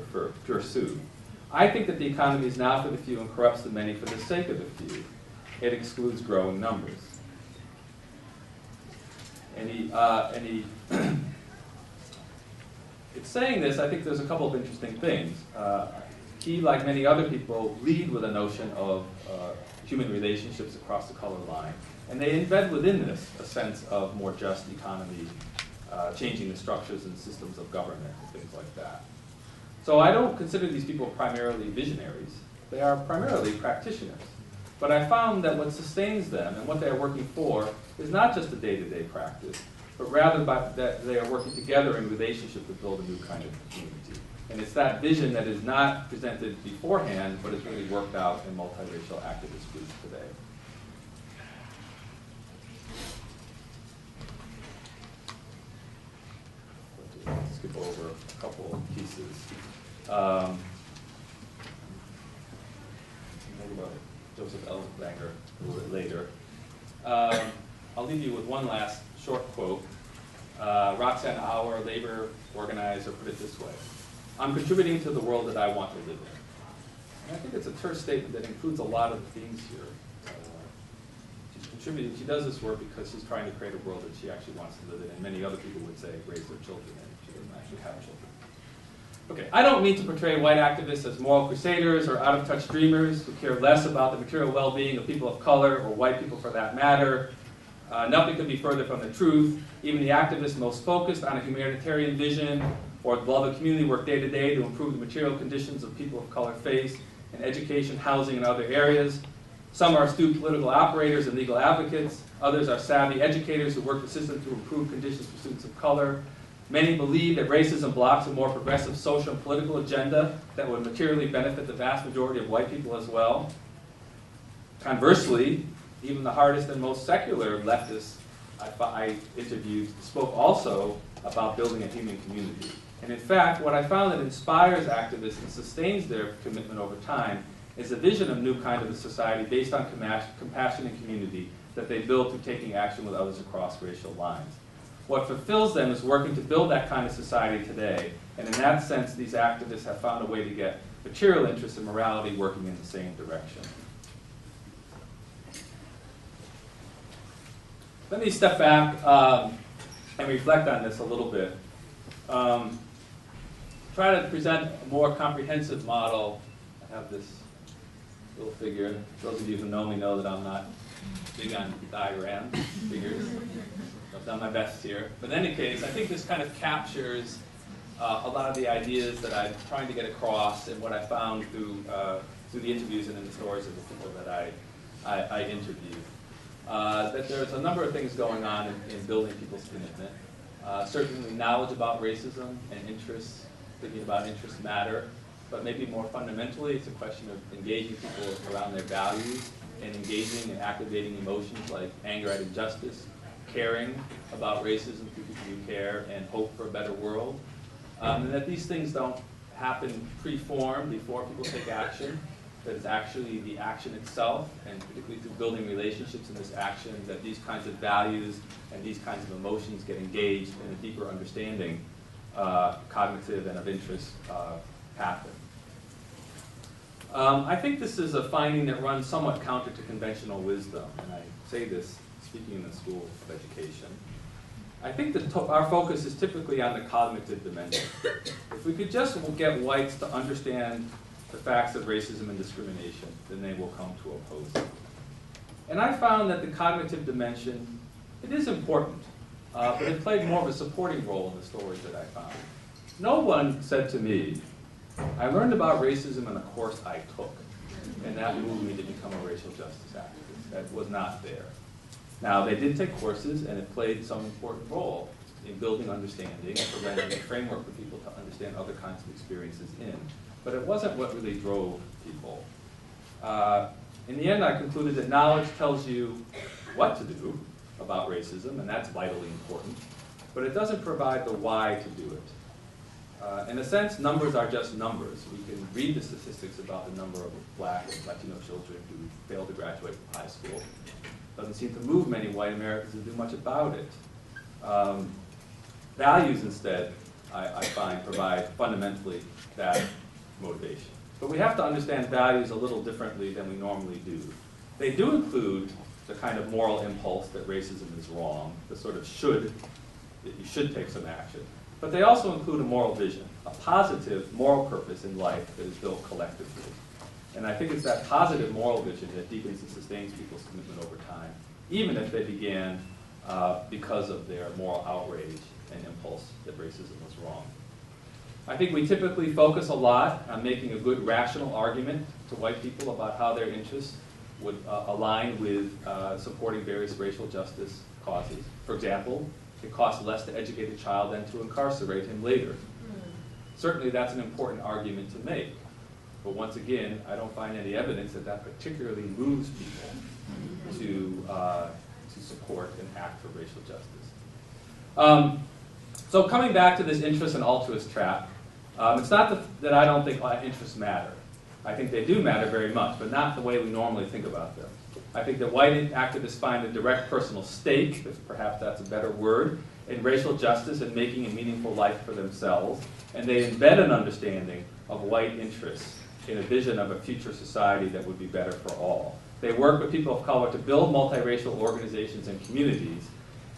pursue. I think that the economy is now for the few and corrupts the many for the sake of the few. It excludes growing numbers. And it's saying this, I think there's a couple of interesting things. He, like many other people, lead with a notion of human relationships across the color line. And they embed within this a sense of more just economy, changing the structures and systems of government and things like that. So I don't consider these people primarily visionaries. They are primarily practitioners. But I found that what sustains them and what they are working for is not just a day-to-day practice, but rather that they are working together in relationship to build a new kind of community. And it's that vision that is not presented beforehand, but is really worked out in multiracial activist groups today. Let's skip over a couple of pieces. Maybe about Joseph Ellsbanger a little bit later. I'll leave you with one last short quote. Roxanne Auer, labor organizer, put it this way: "I'm contributing to the world that I want to live in." And I think it's a terse statement that includes a lot of themes here. She's contributing, she does this work because she's trying to create a world that she actually wants to live in, and many other people would say raise their children in. She doesn't actually have children. Okay, I don't mean to portray white activists as moral crusaders or out-of-touch dreamers who care less about the material well-being of people of color, or white people for that matter. Nothing could be further from the truth. Even the activists most focused on a humanitarian vision or while the community work day to day to improve the material conditions of people of color face in education, housing, and other areas. Some are astute political operators and legal advocates. Others are savvy educators who work the system to improve conditions for students of color. Many believe that racism blocks a more progressive social and political agenda that would materially benefit the vast majority of white people as well. Conversely, even the hardest and most secular leftists I interviewed spoke also about building a human community. And in fact, what I found that inspires activists and sustains their commitment over time is a vision of new kind of a society based on compassion and community that they build through taking action with others across racial lines. What fulfills them is working to build that kind of society today, and in that sense, these activists have found a way to get material interests and morality working in the same direction. Let me step back and reflect on this a little bit. Try to present a more comprehensive model. I have this little figure. Those of you who know me know that I'm not big on diagrams, figures. I've done my best here. But in any case, I think this kind of captures a lot of the ideas that I'm trying to get across and what I found through the interviews and in the stories of the people that I interviewed. That there's a number of things going on in building people's commitment. Certainly knowledge about racism and interests, thinking about interests matter, but maybe more fundamentally, it's a question of engaging people around their values and engaging and activating emotions like anger at injustice, caring about racism through people you care, and hope for a better world. And that these things don't happen pre-formed before people take action, that it's actually the action itself, and particularly through building relationships in this action, that these kinds of values and these kinds of emotions get engaged in a deeper understanding, cognitive and of interest, happen. I think this is a finding that runs somewhat counter to conventional wisdom, and I say this speaking in the School of Education. I think that our focus is typically on the cognitive dimension. If we could just get whites to understand the facts of racism and discrimination, then they will come to oppose it. And I found that the cognitive dimension, it is important, but it played more of a supporting role in the stories that I found. No one said to me, I learned about racism in a course I took, and that moved me to become a racial justice activist. That was not there. Now, they did take courses, and it played some important role in building understanding and providing a framework for people to understand other kinds of experiences in. But it wasn't what really drove people. In the end, I concluded that knowledge tells you what to do about racism, and that's vitally important, but it doesn't provide the why to do it. In a sense, numbers are just numbers. We can read the statistics about the number of Black and Latino children who fail to graduate from high school. Doesn't seem to move many white Americans to do much about it. Values, instead, I find, provide fundamentally that motivation. But we have to understand values a little differently than we normally do. They do include the kind of moral impulse that racism is wrong, the sort of that you should take some action. But they also include a moral vision, a positive moral purpose in life that is built collectively. And I think it's that positive moral vision that deepens and sustains people's commitment over time, even if they began because of their moral outrage and impulse that racism was wrong. I think we typically focus a lot on making a good rational argument to white people about how their interests would align with supporting various racial justice causes. For example, it costs less to educate a child than to incarcerate him later. Certainly that's an important argument to make. But once again, I don't find any evidence that that particularly moves people to support and act for racial justice. So coming back to this interest and altruist trap, it's not that I don't think interests matter. I think they do matter very much, but not the way we normally think about them. I think that white activists find a direct personal stake, if perhaps that's a better word, in racial justice and making a meaningful life for themselves, and they embed an understanding of white interests in a vision of a future society that would be better for all. They work with people of color to build multiracial organizations and communities,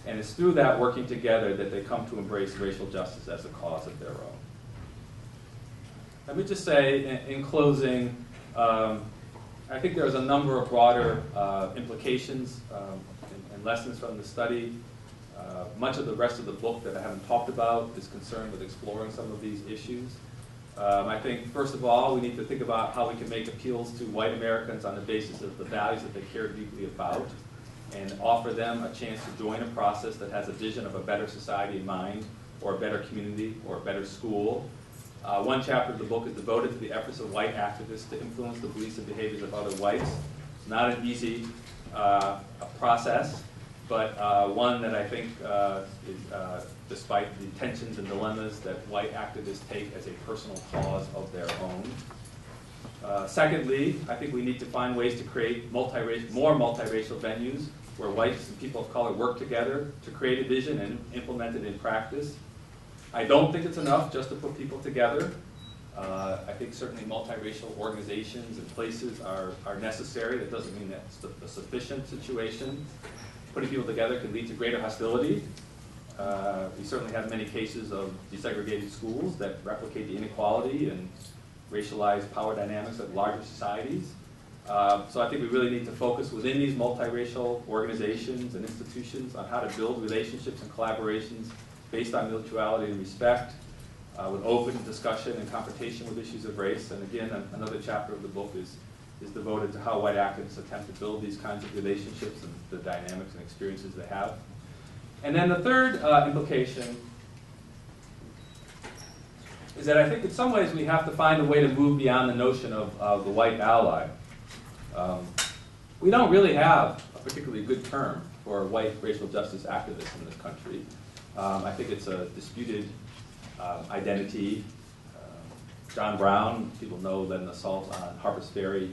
and it's through that working together that they come to embrace racial justice as a cause of their own. Let me just say, in closing, I think there's a number of broader implications and lessons from the study. Much of the rest of the book that I haven't talked about is concerned with exploring some of these issues. I think, first of all, we need to think about how we can make appeals to white Americans on the basis of the values that they care deeply about, and offer them a chance to join a process that has a vision of a better society in mind, or a better community, or a better school. One chapter of the book is devoted to the efforts of white activists to influence the beliefs and behaviors of other whites. It's not an easy process, but one that I think is, despite the tensions and dilemmas that white activists take as a personal cause of their own. Secondly, I think we need to find ways to create more multiracial venues where whites and people of color work together to create a vision and implement it in practice. I don't think it's enough just to put people together. I think certainly multiracial organizations and places are necessary. That doesn't mean that's the sufficient situation. Putting people together can lead to greater hostility. We certainly have many cases of desegregated schools that replicate the inequality and racialized power dynamics of larger societies. So I think we really need to focus within these multiracial organizations and institutions on how to build relationships and collaborations based on mutuality and respect, with open discussion and confrontation with issues of race. And again, another chapter of the book is devoted to how white activists attempt to build these kinds of relationships and the dynamics and experiences they have. And then the third implication is that I think in some ways we have to find a way to move beyond the notion of the white ally. We don't really have a particularly good term for white racial justice activists in this country. I think it's a disputed identity. John Brown, people know, led an assault on Harper's Ferry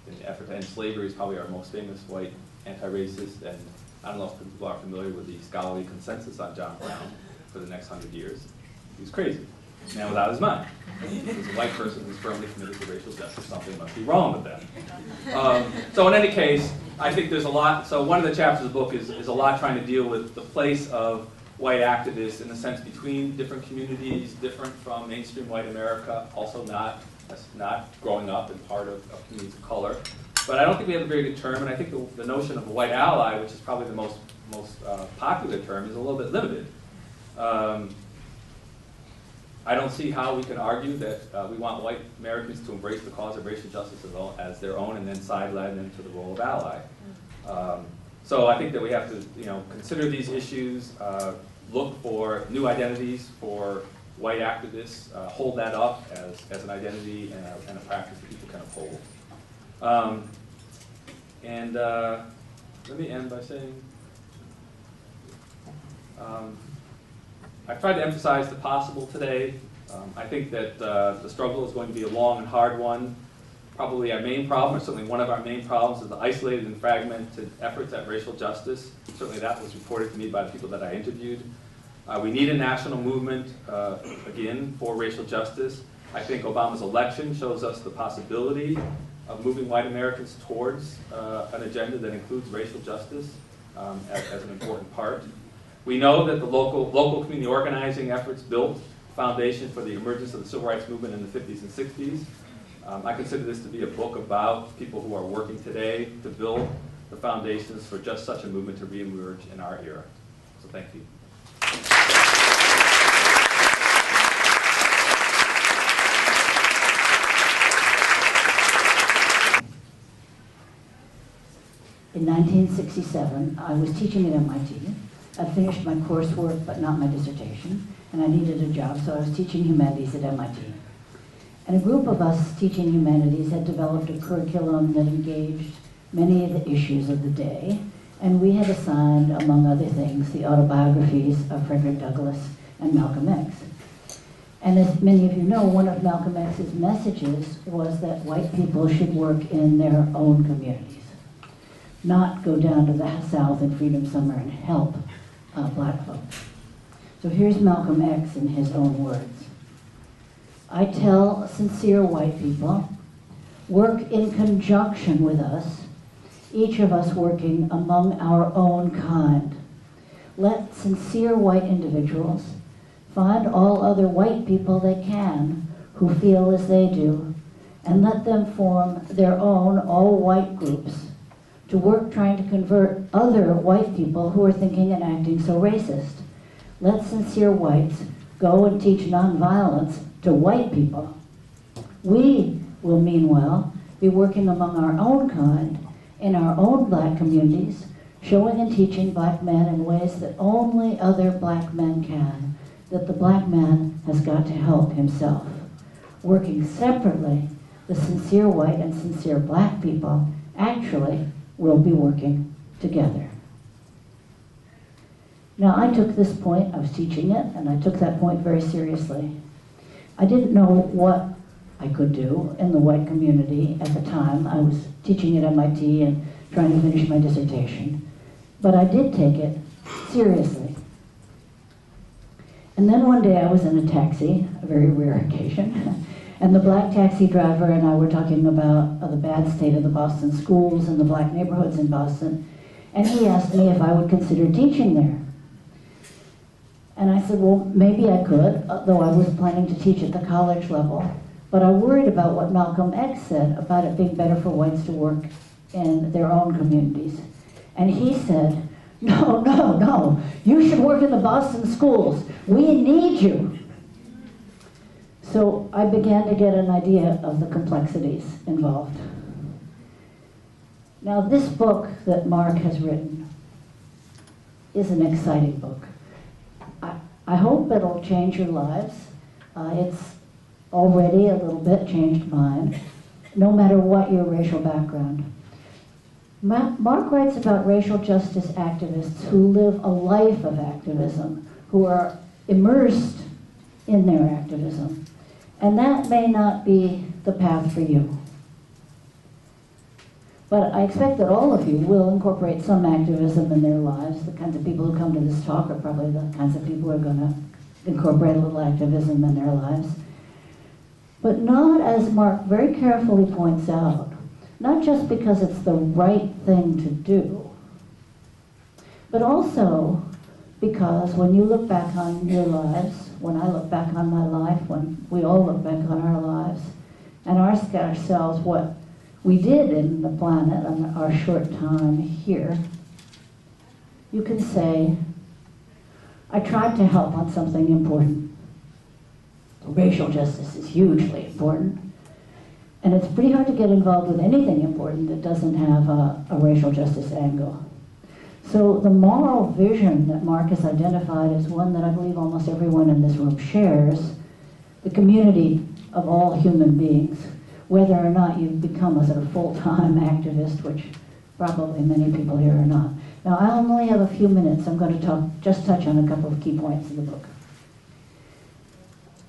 in the effort to end slavery. Is probably our most famous white anti-racist, and I don't know if people are familiar with the scholarly consensus on John Brown for the next 100 years. He was crazy, a man without his mind. He was a white person who's firmly committed to racial justice. Something must be wrong with them. So in any case, I think there's a lot. So one of the chapters of the book is a lot trying to deal with the place of white activists in the sense between different communities, different from mainstream white America, also not growing up in part of communities of color, But I don't think we have a very good term, and I think the notion of a white ally, which is probably the most popular term, is a little bit limited. I don't see how we can argue that we want white Americans to embrace the cause of racial justice as their own and then sidelead them to the role of ally. So I think that we have to, consider these issues, look for new identities for white activists, hold that up as an identity and a practice that people can uphold. Let me end by saying, I've tried to emphasize the possible today. I think that the struggle is going to be a long and hard one. Probably our main problem, or certainly one of our main problems, is the isolated and fragmented efforts at racial justice. Certainly that was reported to me by the people that I interviewed. We need a national movement, again, for racial justice. I think Obama's election shows us the possibility of moving white Americans towards an agenda that includes racial justice as an important part. We know that the local community organizing efforts built the foundation for the emergence of the civil rights movement in the 50s and 60s. I consider this to be a book about people who are working today to build the foundations for just such a movement to reemerge in our era. So thank you. In 1967, I was teaching at MIT. I'd finished my coursework, but not my dissertation, and I needed a job, so I was teaching humanities at MIT. And a group of us teaching humanities had developed a curriculum that engaged many of the issues of the day, and we had assigned, among other things, the autobiographies of Frederick Douglass and Malcolm X. And as many of you know, one of Malcolm X's messages was that white people should work in their own communities, not go down to the South and Freedom Summer and help black folks. So here's Malcolm X in his own words. I tell sincere white people, work in conjunction with us, each of us working among our own kind. Let sincere white individuals find all other white people they can who feel as they do, and let them form their own all-white groups to work trying to convert other white people who are thinking and acting so racist. Let sincere whites go and teach nonviolence to white people. We will, meanwhile, be working among our own kind in our own black communities, showing and teaching black men in ways that only other black men can, that the black man has got to help himself. Working separately, the sincere white and sincere black people actually will be working together. Now, I took this point, I was teaching it, and I took that point very seriously. I didn't know what I could do in the white community at the time. I was teaching at MIT and trying to finish my dissertation. But I did take it seriously. And then one day I was in a taxi, a very rare occasion, and the black taxi driver and I were talking about the bad state of the Boston schools and the black neighborhoods in Boston, and he asked me if I would consider teaching there. And I said, well, maybe I could, though I was planning to teach at the college level, but I worried about what Malcolm X said about it being better for whites to work in their own communities. And he said, no, you should work in the Boston schools. We need you. So I began to get an idea of the complexities involved. Now, this book that Mark has written is an exciting book. I hope it'll change your lives. It's already a little bit changed mine, no matter what your racial background. Mark writes about racial justice activists who live a life of activism, who are immersed in their activism. And that may not be the path for you. But I expect that all of you will incorporate some activism in their lives. The kinds of people who come to this talk are probably the kinds of people who are going to incorporate a little activism in their lives. But not, as Mark very carefully points out, not just because it's the right thing to do, but also because when you look back on your lives, when I look back on my life, when we all look back on our lives, and ask ourselves what we did in the planet on our short time here, you can say, I tried to help on something important. Racial justice is hugely important. And it's pretty hard to get involved with anything important that doesn't have a racial justice angle. So the moral vision that Mark has identified is one that I believe almost everyone in this room shares, the community of all human beings, whether or not you've become a sort of full-time activist, which probably many people here are not. Now, I only have a few minutes. I'm going to just touch on a couple of key points in the book.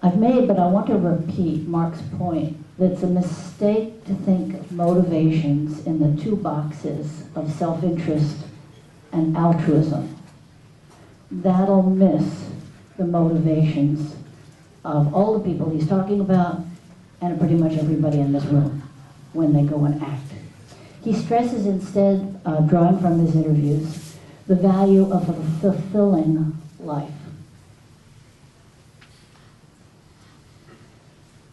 I've made, but I want to repeat Mark's point that it's a mistake to think of motivations in the two boxes of self-interest and altruism. That'll miss the motivations of all the people he's talking about and pretty much everybody in this room when they go and act. He stresses instead, drawing from his interviews, the value of a fulfilling life.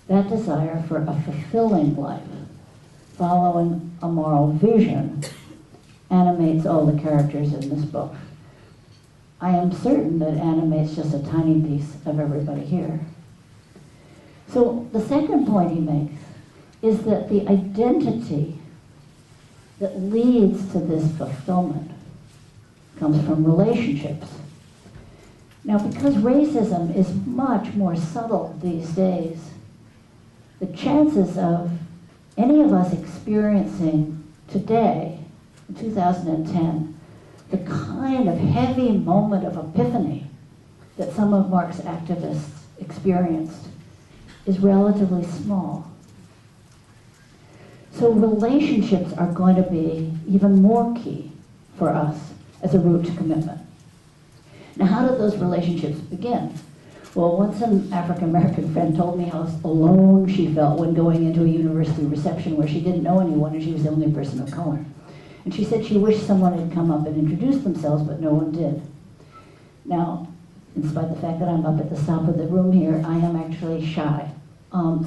That desire for a fulfilling life, following a moral vision, animates all the characters in this book. I am certain that animates just a tiny piece of everybody here. So the second point he makes is that the identity that leads to this fulfillment comes from relationships. Now, because racism is much more subtle these days, the chances of any of us experiencing today, in 2010, the kind of heavy moment of epiphany that some of Mark's activists experienced is relatively small. So relationships are going to be even more key for us as a route to commitment. Now, how did those relationships begin? Well, once an African-American friend told me how alone she felt when going into a university reception where she didn't know anyone and she was the only person of color. And she said she wished someone had come up and introduced themselves, but no one did. Now, in spite of the fact that I'm up at the top of the room here, I am actually shy.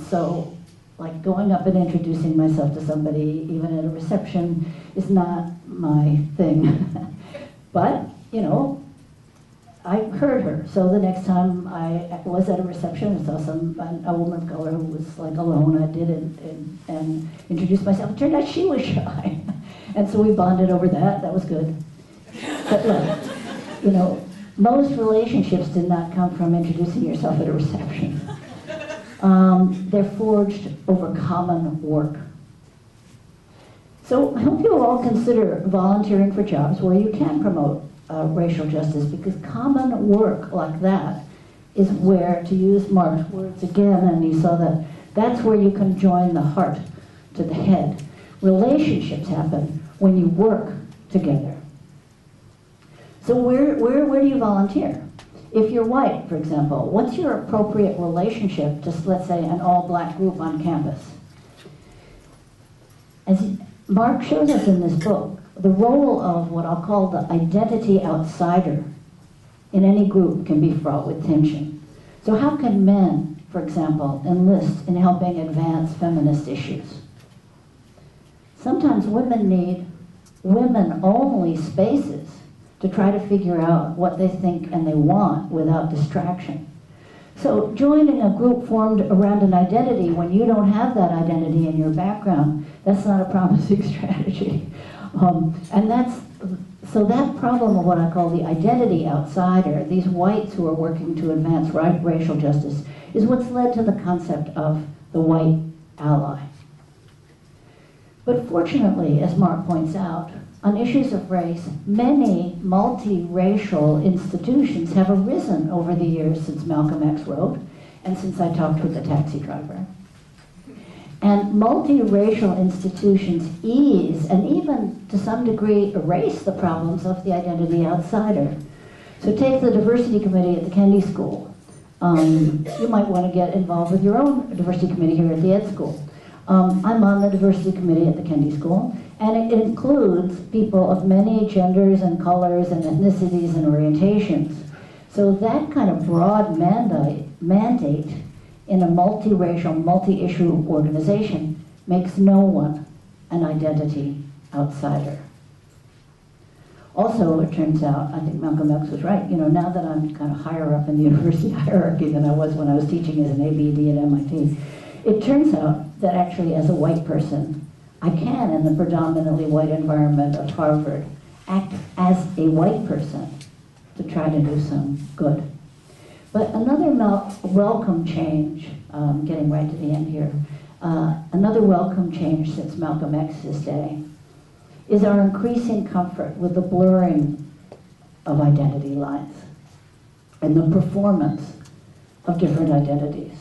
So, like, going up and introducing myself to somebody, even at a reception, is not my thing. But, you know, I heard her. So the next time I was at a reception and saw a woman of color who was like alone, I did and introduced myself. It turned out she was shy. And so we bonded over that. That was good. But look, you know, most relationships did not come from introducing yourself at a reception. They're forged over common work. So I hope you'll all consider volunteering for jobs where you can promote racial justice, because common work like that is where, to use Mark's words again, and you saw that, that's where you can join the heart to the head. Relationships happen when you work together. So where do you volunteer? If you're white, for example, what's your appropriate relationship to, let's say, an all-black group on campus? As Mark shows us in this book, the role of what I'll call the identity outsider in any group can be fraught with tension. So how can men, for example, enlist in helping advance feminist issues? Sometimes women need women-only spaces to try to figure out what they think and they want without distraction. So joining a group formed around an identity when you don't have that identity in your background, that's not a promising strategy. So that problem of what I call the identity outsider, these whites who are working to advance racial justice, is what's led to the concept of the white ally. But fortunately, as Mark points out, on issues of race, many multiracial institutions have arisen over the years since Malcolm X wrote, and since I talked with the taxi driver. And multiracial institutions ease and even to some degree erase the problems of the identity outsider. So take the diversity committee at the Kennedy School. You might want to get involved with your own diversity committee here at the Ed School. I'm on the diversity committee at the Kennedy School, and it includes people of many genders and colors and ethnicities and orientations. So that kind of broad mandate in a multiracial, multi-issue organization makes no one an identity outsider. Also, it turns out, I think Malcolm X was right, now that I'm kind of higher up in the university hierarchy than I was when I was teaching as an ABD at MIT, it turns out that actually as a white person, I can, in the predominantly white environment of Harvard, act as a white person to try to do some good. But another welcome change, getting right to the end here, another welcome change since Malcolm X's day is our increasing comfort with the blurring of identity lines and the performance of different identities.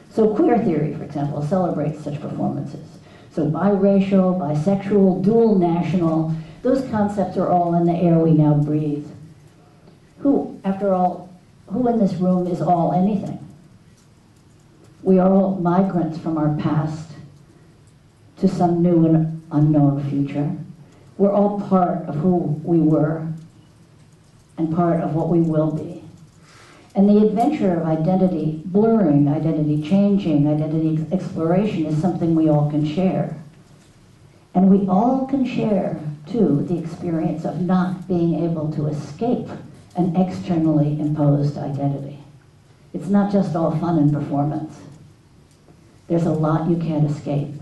So queer theory, for example, celebrates such performances. So biracial, bisexual, dual national, those concepts are all in the air we now breathe. Who, after all, who in this room is all anything? We are all migrants from our past to some new and unknown future. We're all part of who we were and part of what we will be. And the adventure of identity blurring, identity changing, identity exploration is something we all can share. And we all can share, too, the experience of not being able to escape an externally imposed identity. It's not just all fun and performance. There's a lot you can't escape.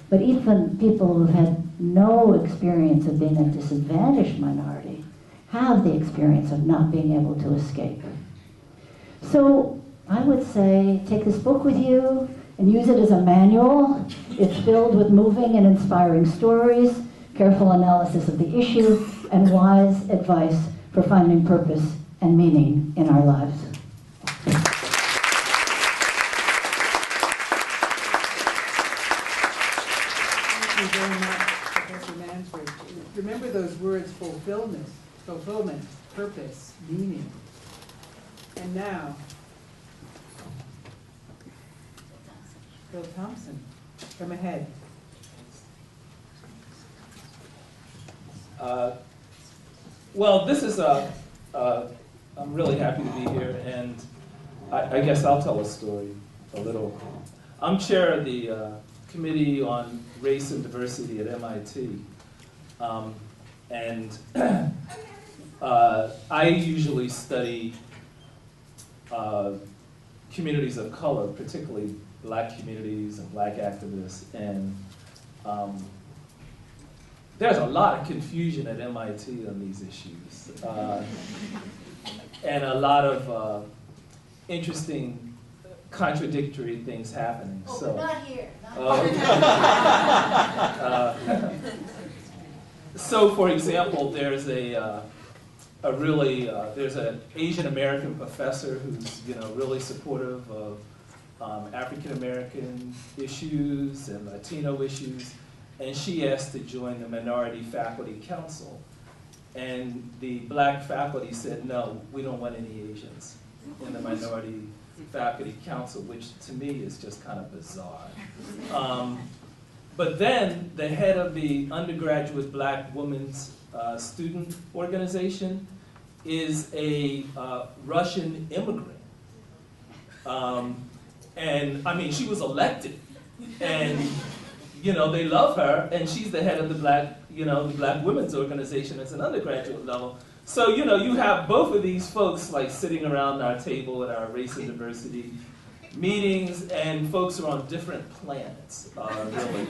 But even people who've had no experience of being a disadvantaged minority have the experience of not being able to escape. So I would say take this book with you and use it as a manual. It's filled with moving and inspiring stories, careful analysis of the issue, and wise advice for finding purpose and meaning in our lives. Thank you very much, Professor Mansbridge. Remember those words: fulfillment, purpose, meaning. And now, Bill Thompson, come ahead. Well, this is I'm really happy to be here, and I guess I'll tell a story a little. I'm chair of the Committee on Race and Diversity at MIT, and I usually study communities of color, particularly black communities and black activists, and there's a lot of confusion at MIT on these issues, and a lot of interesting contradictory things happening. Oh, so, but not here. So, for example, there's there's an Asian American professor who's really supportive of African American issues and Latino issues, and she asked to join the Minority Faculty Council, and the black faculty said, no, we don't want any Asians in the Minority Faculty Council, which to me is just kind of bizarre. But then the head of the undergraduate black women's student organization is a Russian immigrant. And I mean, she was elected, and they love her, and she's the head of the black women's organization at an undergraduate level. So, you have both of these folks like sitting around our table at our race and diversity meetings, and folks are on different planets, really,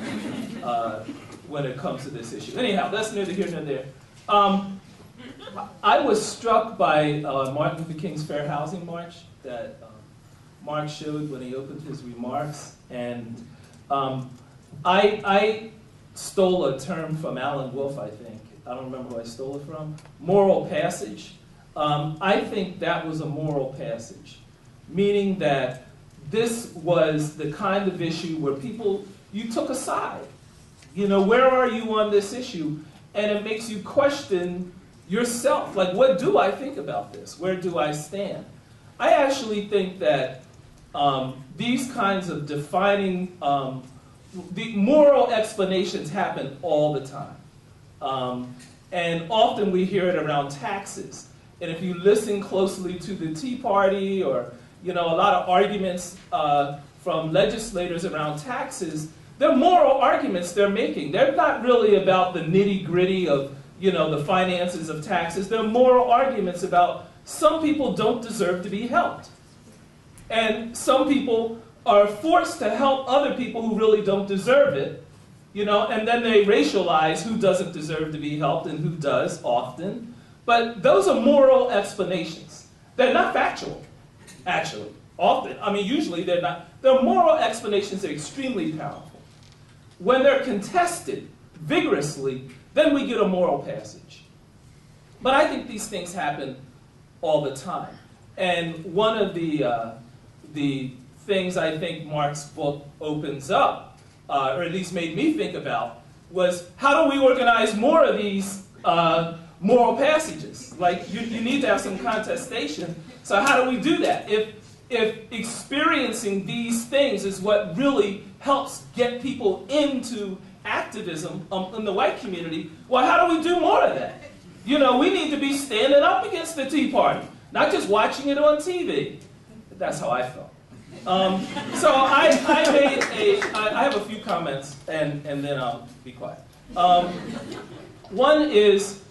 when it comes to this issue. Anyhow, that's neither here nor there. I was struck by Martin Luther King's Fair Housing March that Mark showed when he opened his remarks, and I stole a term from Alan Wolf, I think. I don't remember who I stole it from. Moral passage. I think that was a moral passage, meaning that this was the kind of issue where you took a side. Where are you on this issue? And it makes you question yourself. Like, what do I think about this? Where do I stand? I actually think that these kinds of defining, the moral explanations happen all the time. And often we hear it around taxes. And if you listen closely to the Tea Party or, a lot of arguments from legislators around taxes, they're moral arguments they're making. They're not really about the nitty-gritty of, the finances of taxes. They're moral arguments about some people don't deserve to be helped. And some people are forced to help other people who really don't deserve it, and then they racialize who doesn't deserve to be helped and who does often. But those are moral explanations. They're not factual, actually. Often, usually they're not. They're moral explanations that are extremely powerful. When they're contested vigorously, then we get a moral passage. But I think these things happen all the time. And one of the things I think Mark's book opens up, or at least made me think about, was how do we organize more of these moral passages? Like, you need to have some contestation. So how do we do that? If experiencing these things is what really helps get people into activism in the white community, well, how do we do more of that? We need to be standing up against the Tea Party, not just watching it on TV. That's how I felt. So I have a few comments, and then I'll be quiet. One is,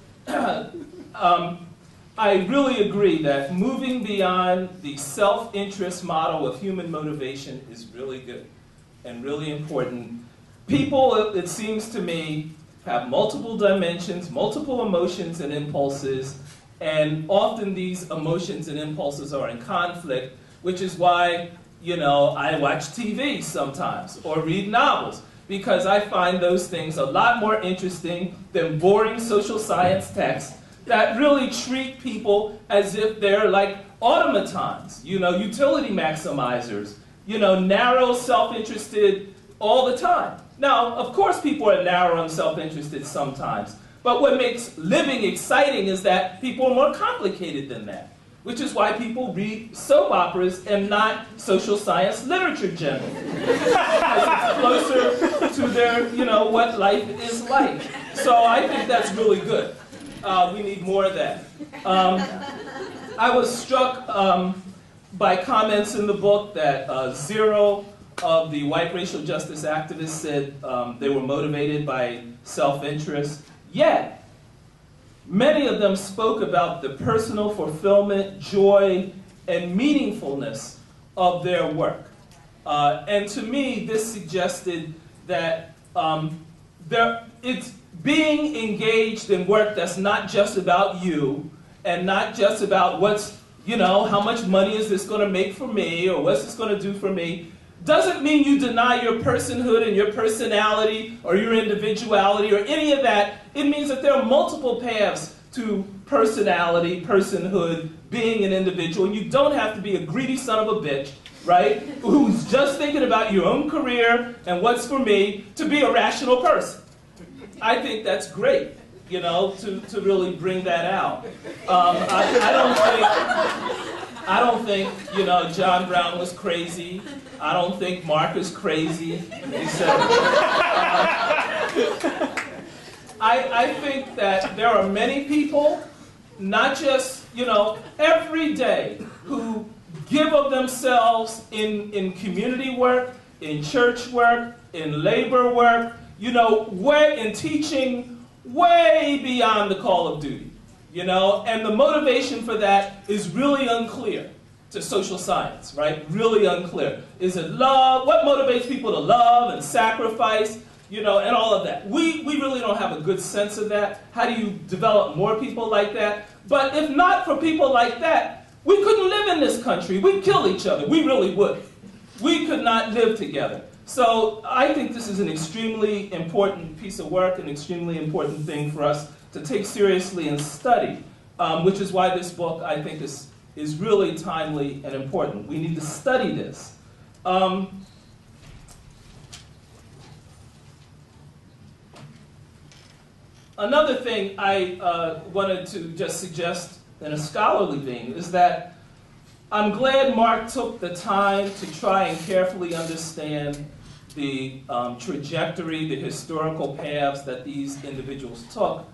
I really agree that moving beyond the self-interest model of human motivation is really good and really important. People, it seems to me, have multiple dimensions, multiple emotions and impulses, and often these emotions and impulses are in conflict, which is why, I watch TV sometimes or read novels, because I find those things a lot more interesting than boring social science texts that really treat people as if they're like automatons, utility maximizers, narrow, self-interested all the time. Now, of course people are narrow and self-interested sometimes, but what makes living exciting is that people are more complicated than that, which is why people read soap operas and not social science literature generally. It's closer to their, what life is like. So I think that's really good. We need more of that. I was struck by comments in the book that zero of the white racial justice activists said they were motivated by self-interest. Yet, many of them spoke about the personal fulfillment, joy, and meaningfulness of their work. And to me, this suggested that it's being engaged in work that's not just about you, and not just about what's, how much money is this going to make for me, or what's this going to do for me, doesn't mean you deny your personhood and your personality or your individuality or any of that. It means that there are multiple paths to personality, personhood, being an individual, and you don't have to be a greedy son of a bitch, right, who's just thinking about your own career and what's for me, to be a rational person. I think that's great, to really bring that out. I don't think, John Brown was crazy. I don't think Mark is crazy, etc. I think that there are many people, not just, every day, who give of themselves in community work, in church work, in labor work, in teaching way beyond the call of duty, and the motivation for that is really unclear to social science, right? Really unclear. Is it love? What motivates people to love and sacrifice, and all of that? We really don't have a good sense of that. How do you develop more people like that? But if not for people like that, we couldn't live in this country. We'd kill each other. We really would. We could not live together. So I think this is an extremely important piece of work, an extremely important thing for us to take seriously and study, which is why this book, I think, is really timely and important. We need to study this. Another thing I wanted to just suggest in a scholarly vein is that I'm glad Mark took the time to try and carefully understand the trajectory, the historical paths that these individuals took,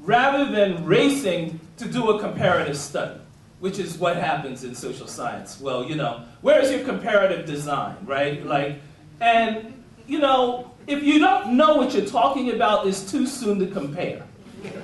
rather than racing to do a comparative study, which is what happens in social science. Well, where's your comparative design, right? And, if you don't know what you're talking about, it's too soon to compare,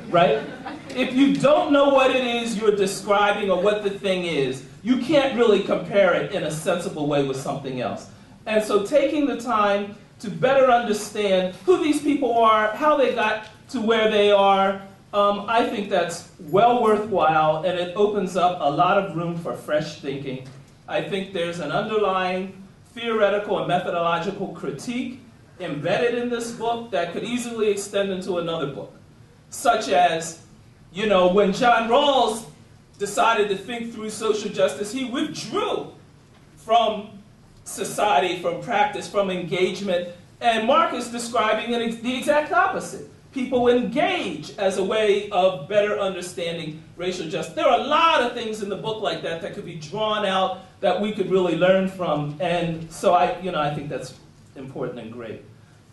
right? If you don't know what it is you're describing or what the thing is, you can't really compare it in a sensible way with something else. And so taking the time to better understand who these people are, how they got to where they are, I think that's well worthwhile, and it opens up a lot of room for fresh thinking. I think there's an underlying theoretical and methodological critique embedded in this book that could easily extend into another book, such as, you know, when John Rawls decided to think through social justice, he withdrew from society, from practice, from engagement, and Mark is describing the exact opposite. People engage as a way of better understanding racial justice. There are a lot of things in the book like that that could be drawn out that we could really learn from, and so I think that's important and great.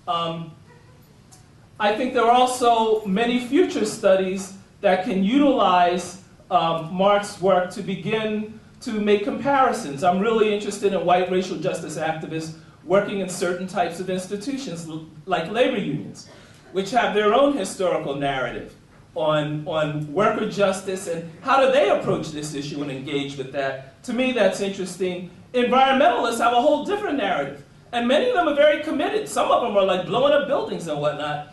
I think there are also many future studies that can utilize Mark's work to begin to make comparisons. I'm really interested in white racial justice activists working in certain types of institutions, like labor unions, which have their own historical narrative on worker justice and how do they approach this issue and engage with that. To me, that's interesting. Environmentalists have a whole different narrative, and many of them are very committed. Some of them are like blowing up buildings and whatnot,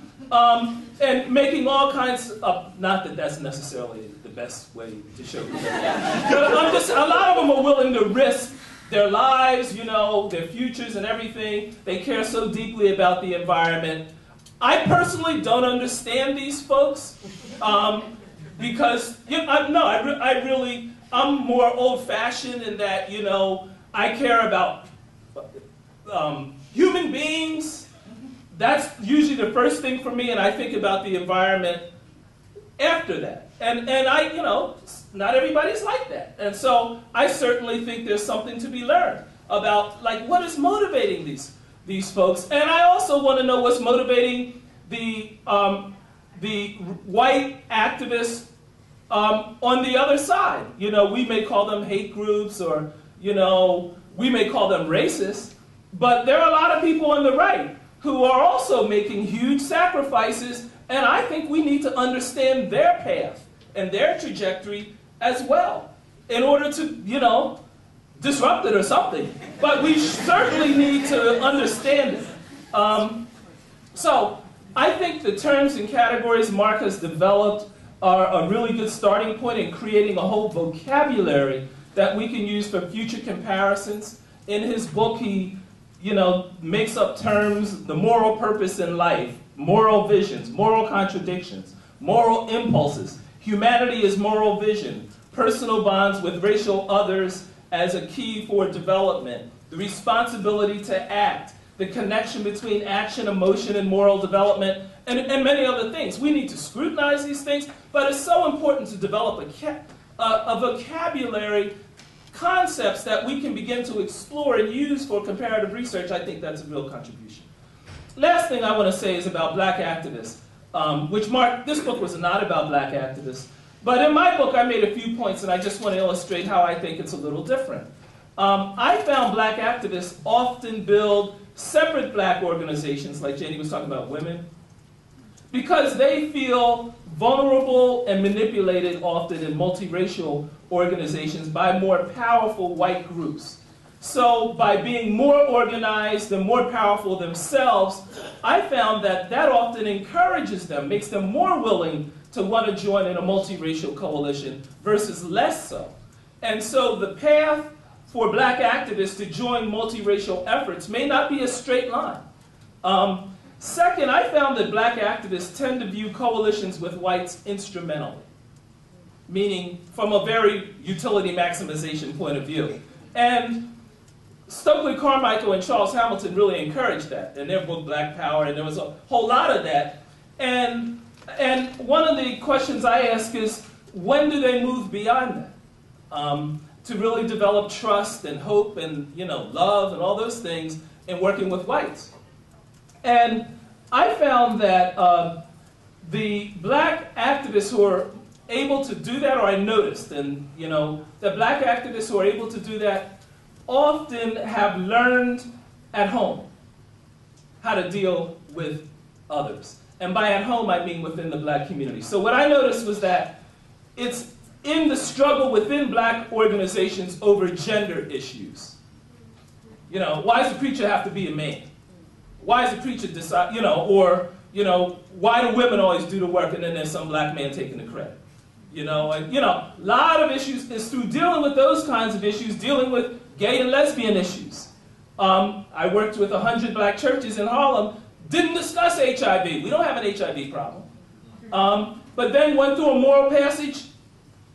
and making all kinds of, not that that's necessarily the best way to show people. A lot of them are willing to risk their lives, you know, their futures and everything. They care so deeply about the environment. I personally don't understand these folks because, I'm more old-fashioned in that, you know, I care about human beings. That's usually the first thing for me, and I think about the environment after that. And I, you know, not everybody's like that. And so I certainly think there's something to be learned about, like, what is motivating these folks. And I also want to know what's motivating the white activists on the other side. You know, we may call them hate groups, or, you know, we may call them racist, but there are a lot of people on the right who are also making huge sacrifices, and I think we need to understand their path and their trajectory as well in order to, you know, disrupt it or something. But we certainly need to understand it. So I think the terms and categories Mark has developed are a really good starting point in creating a whole vocabulary that we can use for future comparisons. In his book, he, you know, makes up terms: the moral purpose in life, moral visions, moral contradictions, moral impulses, humanity as moral vision, personal bonds with racial others as a key for development, the responsibility to act, the connection between action, emotion, and moral development, and many other things. We need to scrutinize these things, but it's so important to develop a vocabulary, concepts that we can begin to explore and use for comparative research. I think that's a real contribution. Last thing I want to say is about black activists, this book was not about black activists, but in my book I made a few points, and I just want to illustrate how I think it's a little different. I found black activists often build separate black organizations, like Janie was talking about women, because they feel vulnerable and manipulated often in multiracial organizations by more powerful white groups. So by being more organized and more powerful themselves, I found that often encourages them, makes them more willing to want to join in a multiracial coalition versus less so. And so the path for black activists to join multiracial efforts may not be a straight line. Second, I found that black activists tend to view coalitions with whites instrumentally, meaning from a very utility maximization point of view. And Stokely Carmichael and Charles Hamilton really encouraged that in their book Black Power, and there was a whole lot of that. And one of the questions I ask is, when do they move beyond that? To really develop trust and hope and, you know, love and all those things in working with whites. And I found that the black activists who are able to do that, or I noticed, and, you know, the black activists who are able to do that often have learned at home how to deal with others. And by at home, I mean within the black community. So what I noticed was that it's in the struggle within black organizations over gender issues. You know, why does the preacher have to be a man? Why does the preacher decide, why do women always do the work and then there's some black man taking the credit? A lot of issues is through dealing with those kinds of issues, dealing with gay and lesbian issues. I worked with 100 black churches in Harlem, didn't discuss HIV. We don't have an HIV problem. But then went through a moral passage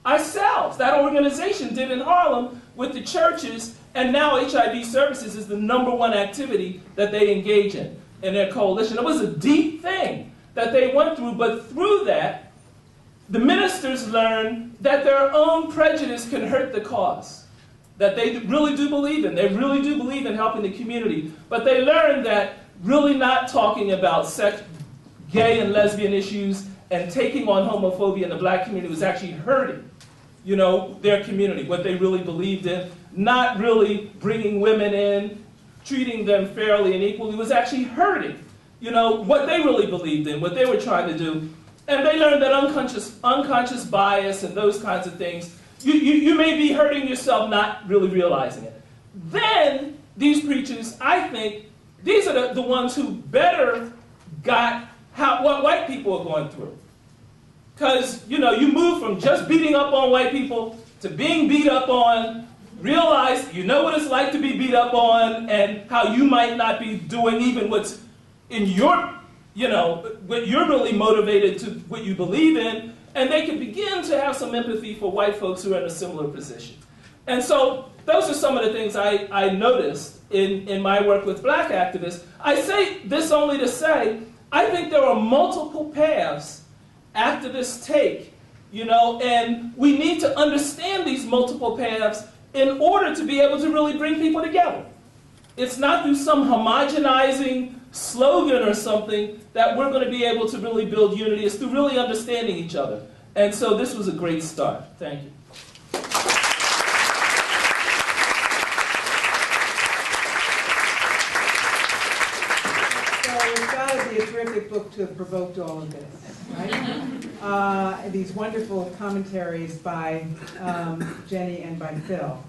ourselves. That organization did in Harlem with the churches, and now HIV services is the #1 activity that they engage in their coalition. It was a deep thing that they went through, but through that, the ministers learned that their own prejudice can hurt the cause, that they really do believe in. They really do believe in helping the community, but they learned that really not talking about gay and lesbian issues and taking on homophobia in the black community was actually hurting, their community, what they really believed in, not really bringing women in, treating them fairly and equally was actually hurting, what they really believed in, what they were trying to do. And they learned that unconscious bias and those kinds of things, you may be hurting yourself not really realizing it. Then, these preachers, I think, these are the ones who better got what white people are going through. Because, you move from just beating up on white people to being beat up on, realize you know what it's like to be beat up on, and how you might not be doing even what's in your, what you're really motivated to, what you believe in, and they can begin to have some empathy for white folks who are in a similar position. And so those are some of the things I noticed in my work with black activists. I say this only to say, I think there are multiple paths activists take, and we need to understand these multiple paths in order to be able to really bring people together. It's not through some homogenizing slogan or something that we're going to be able to really build unity. It's through really understanding each other. And so this was a great start. Thank you. So it's got to be a terrific book to have provoked all of this, right? These wonderful commentaries by Jenny and by Phil.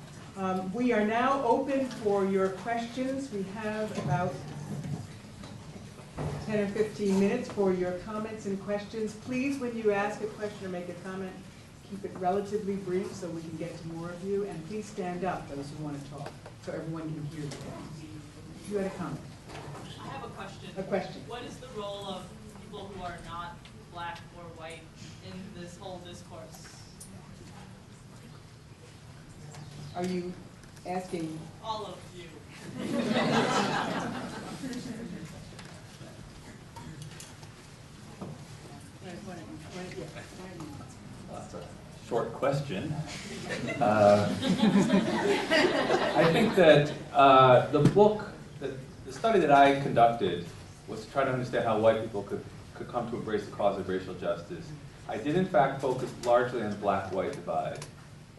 We are now open for your questions. We have about 10 or 15 minutes for your comments and questions. Please, when you ask a question or make a comment, keep it relatively brief so we can get to more of you. And please stand up, those who want to talk, so everyone can hear you. You had a comment. I have a question. A question. What is the role of people who are not black or white in this whole discourse? Are you asking? All of you. That's a short question. I think that the study that I conducted was to try to understand how white people could come to embrace the cause of racial justice. I did in fact focus largely on the black-white divide,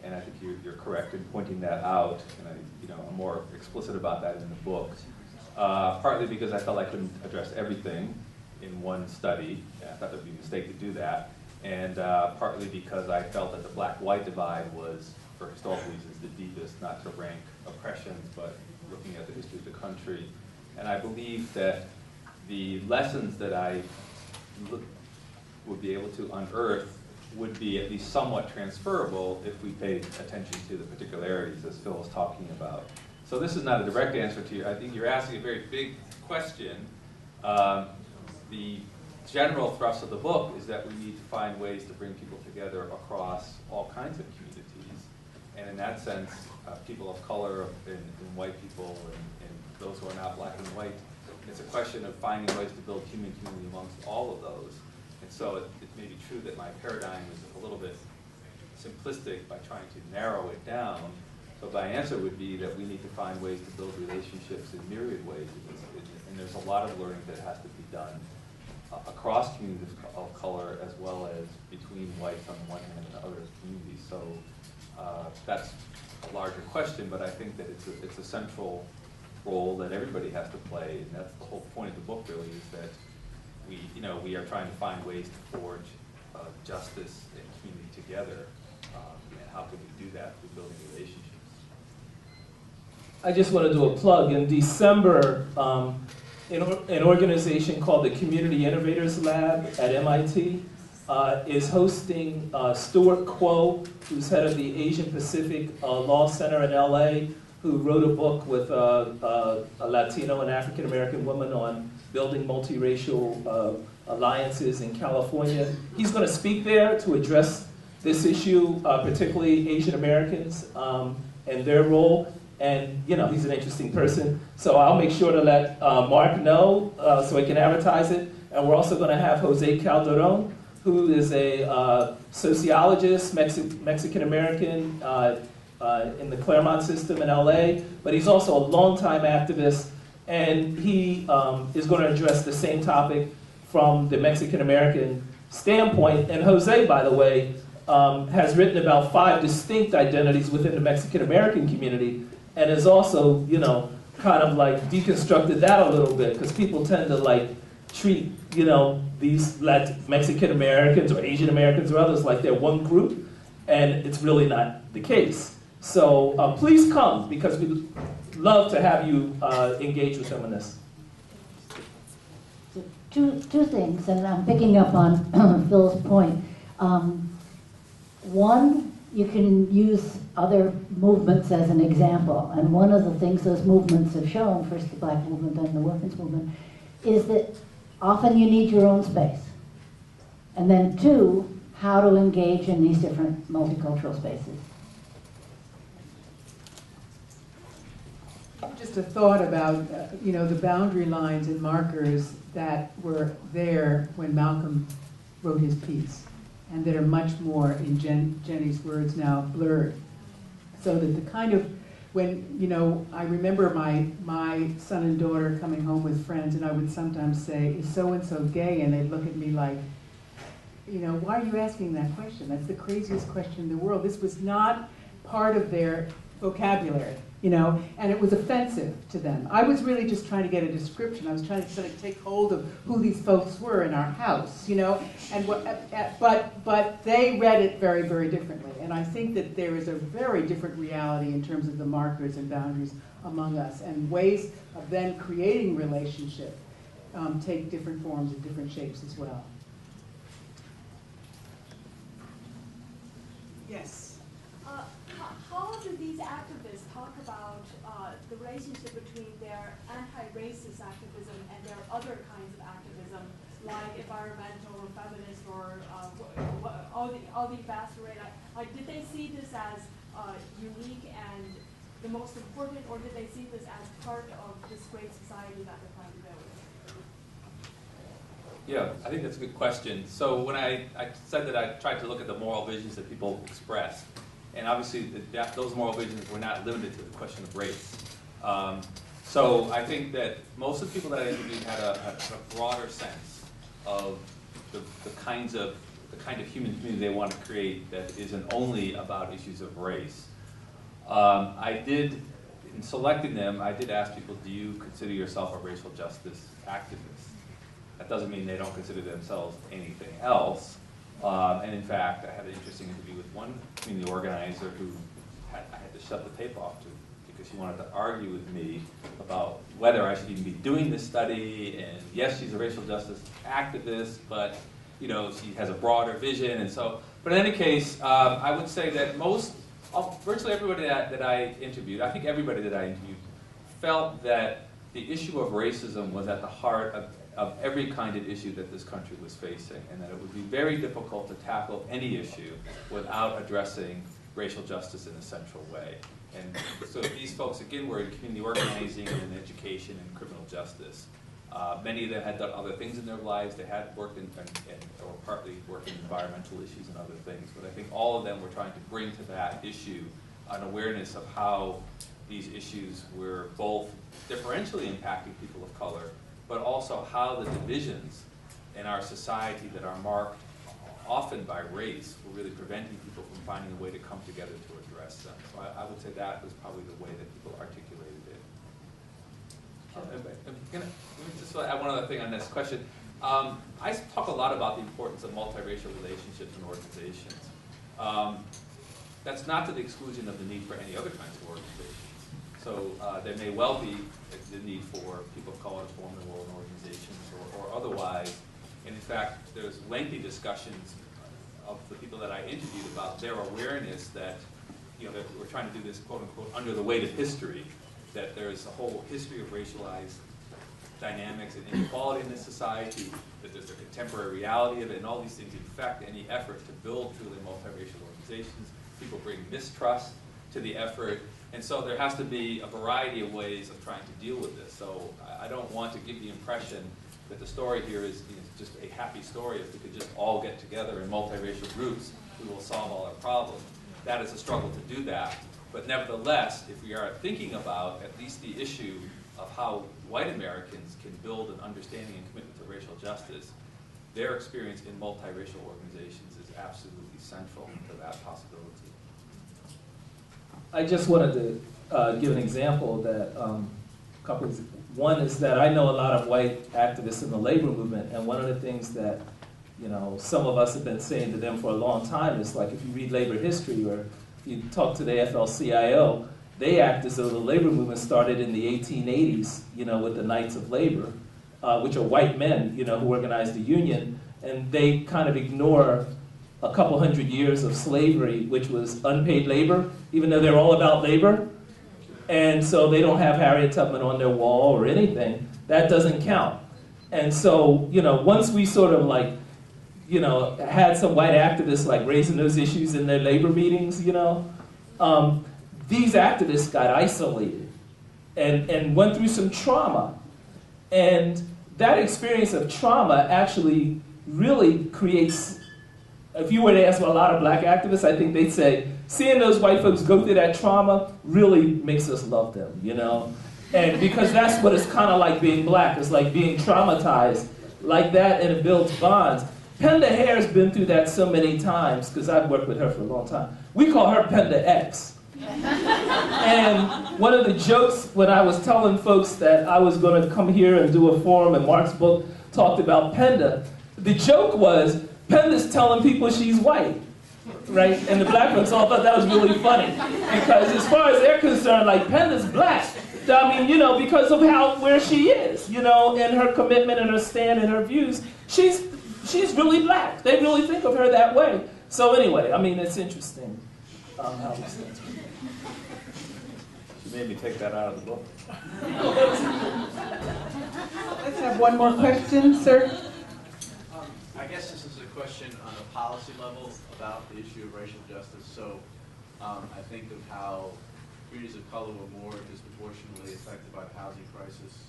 and I think you're correct in pointing that out, and I'm more explicit about that in the book. Partly because I felt I couldn't address everything in one study, and I thought it would be a mistake to do that, and partly because I felt that the black-white divide was, for historical reasons, the deepest, not to rank oppressions, but looking at the history of the country. And I believe that the lessons that I would be able to unearth would be at least somewhat transferable if we paid attention to the particularities, as Phil was talking about. So this is not a direct answer to you. I think you're asking a very big question. The general thrust of the book is that we need to find ways to bring people together across all kinds of communities. And in that sense, people of color and white people and those who are not black and white, it's a question of finding ways to build human community amongst all of those. And so it may be true that my paradigm is a little bit simplistic by trying to narrow it down. So my answer would be that we need to find ways to build relationships in myriad ways. And there's a lot of learning that has to be done across communities of color as well as between whites on the one hand and other communities. So that's a larger question, but I think that it's a central role that everybody has to play, and that's the whole point of the book really, is that we are trying to find ways to forge justice and community together, and how can we do that through building relationships? I just want to do a plug. In December, an organization called the Community Innovators Lab at MIT is hosting Stuart Kuo, who's head of the Asian Pacific Law Center in LA, who wrote a book with a Latino and African American woman on building multiracial alliances in California. He's going to speak there to address this issue, particularly Asian Americans and their role. And he's an interesting person, so I'll make sure to let Mark know so he can advertise it. And we're also going to have Jose Calderon, who is a sociologist, Mexican American in the Claremont system in LA, but he's also a longtime activist, and he is going to address the same topic from the Mexican American standpoint. And Jose, by the way, has written about 5 distinct identities within the Mexican American community, and has also, kind of like deconstructed that a little bit, because people tend to like treat, these Mexican Americans or Asian Americans or others like they're one group, and it's really not the case. So please come, because we'd love to have you engage with them in this. So two things, and I'm picking up on Phil's point. One, you can use other movements as an example, and one of the things those movements have shown, first the Black movement, then the women's movement, is that often you need your own space. And then 2, how to engage in these different multicultural spaces. Just a thought about, the boundary lines and markers that were there when Malcolm wrote his piece, and that are much more, in Jenny's words now, blurred. So that the kind of, when, I remember my son and daughter coming home with friends, and I would sometimes say, is so-and-so gay? And they'd look at me like, why are you asking that question? That's the craziest question in the world. This was not part of their vocabulary, and it was offensive to them. I was really just trying to get a description. I was trying to sort of take hold of who these folks were in our house, and but they read it very, very differently. And I think that there is a very different reality in terms of the markers and boundaries among us, and ways of then creating relationship take different forms and different shapes as well. Yes. How do these activists talk about the relationship between their anti-racist activism and their other kinds of activism, like environmental or feminist or all the vast array? Like, did they see this as unique and the most important, or did they see this as part of this great society that they're trying to build? Yeah, I think that's a good question. So when I said that I tried to look at the moral visions that people express, and obviously those moral visions were not limited to the question of race. So I think that most of the people that I interviewed had a broader sense of the kind of human community they want to create that isn't only about issues of race. In selecting them, I did ask people, do you consider yourself a racial justice activist? That doesn't mean they don't consider themselves anything else. And in fact, I had an interesting interview with one community organizer who I had to shut the tape off to, because she wanted to argue with me about whether I should even be doing this study. And yes, she's a racial justice activist, but she has a broader vision. And so, but in any case, I would say that virtually everybody that I interviewed, I think everybody that I interviewed, felt that the issue of racism was at the heart of every kind of issue that this country was facing, and that it would be very difficult to tackle any issue without addressing racial justice in a central way. And so these folks, again, were in community organizing and in education and criminal justice. Many of them had done other things in their lives. They had worked or partly worked in environmental issues and other things, but I think all of them were trying to bring to that issue an awareness of how these issues were both differentially impacting people of color, but also how the divisions in our society that are marked often by race were really preventing people from finding a way to come together to address them. So I would say that was probably the way that people articulated it. Let me just add one other thing on this question. I talk a lot about the importance of multiracial relationships in organizations. That's not to the exclusion of the need for any other kinds of organizations. So there may well be the need for people of color to form their role in organizations or otherwise. And in fact, there's lengthy discussions of the people that I interviewed about their awareness that, that we're trying to do this, quote unquote, under the weight of history, that there's a whole history of racialized dynamics and inequality in this society, that there's a contemporary reality of it, and all these things infect any effort to build truly multiracial organizations. People bring mistrust to the effort, and so there has to be a variety of ways of trying to deal with this. So I don't want to give the impression that the story here is just a happy story. If we could just all get together in multiracial groups, we will solve all our problems. That is a struggle to do that. But nevertheless, if we are thinking about at least the issue of how white Americans can build an understanding and commitment to racial justice, their experience in multiracial organizations is absolutely central to that possibility. I just wanted to give an example that one is that I know a lot of white activists in the labor movement, and one of the things that some of us have been saying to them for a long time is, like, if you read labor history or if you talk to the AFL-CIO, they act as though the labor movement started in the 1880s, with the Knights of Labor, which are white men, who organized the union, and they kind of ignore a couple hundred years of slavery, which was unpaid labor, even though they're all about labor. And so they don't have Harriet Tubman on their wall or anything. That doesn't count. And so, once we sort of had some white activists raising those issues in their labor meetings, these activists got isolated and went through some trauma. And that experience of trauma actually really creates, if you were to ask a lot of black activists, I think they'd say, seeing those white folks go through that trauma really makes us love them, And because that's what it's kind of like being black. It's like being traumatized like that, and it builds bonds. Penda Hare's been through that so many times, because I've worked with her for a long time. We call her Penda X. And one of the jokes when I was telling folks that I was going to come here and do a forum, and Mark's book talked about Penda, the joke was, Penda's telling people she's white, right? And the black folks all thought that was really funny, because as far as they're concerned, Penda's black. I mean, because of where she is, and her commitment and her stand and her views, she's really black. They really think of her that way. So anyway, I mean, it's interesting how these things work. She made me take that out of the book. Let's have one more question, sir. I guess this is a question on a policy level about the issue of racial justice. So I think of how communities of color were more disproportionately affected by the housing crisis,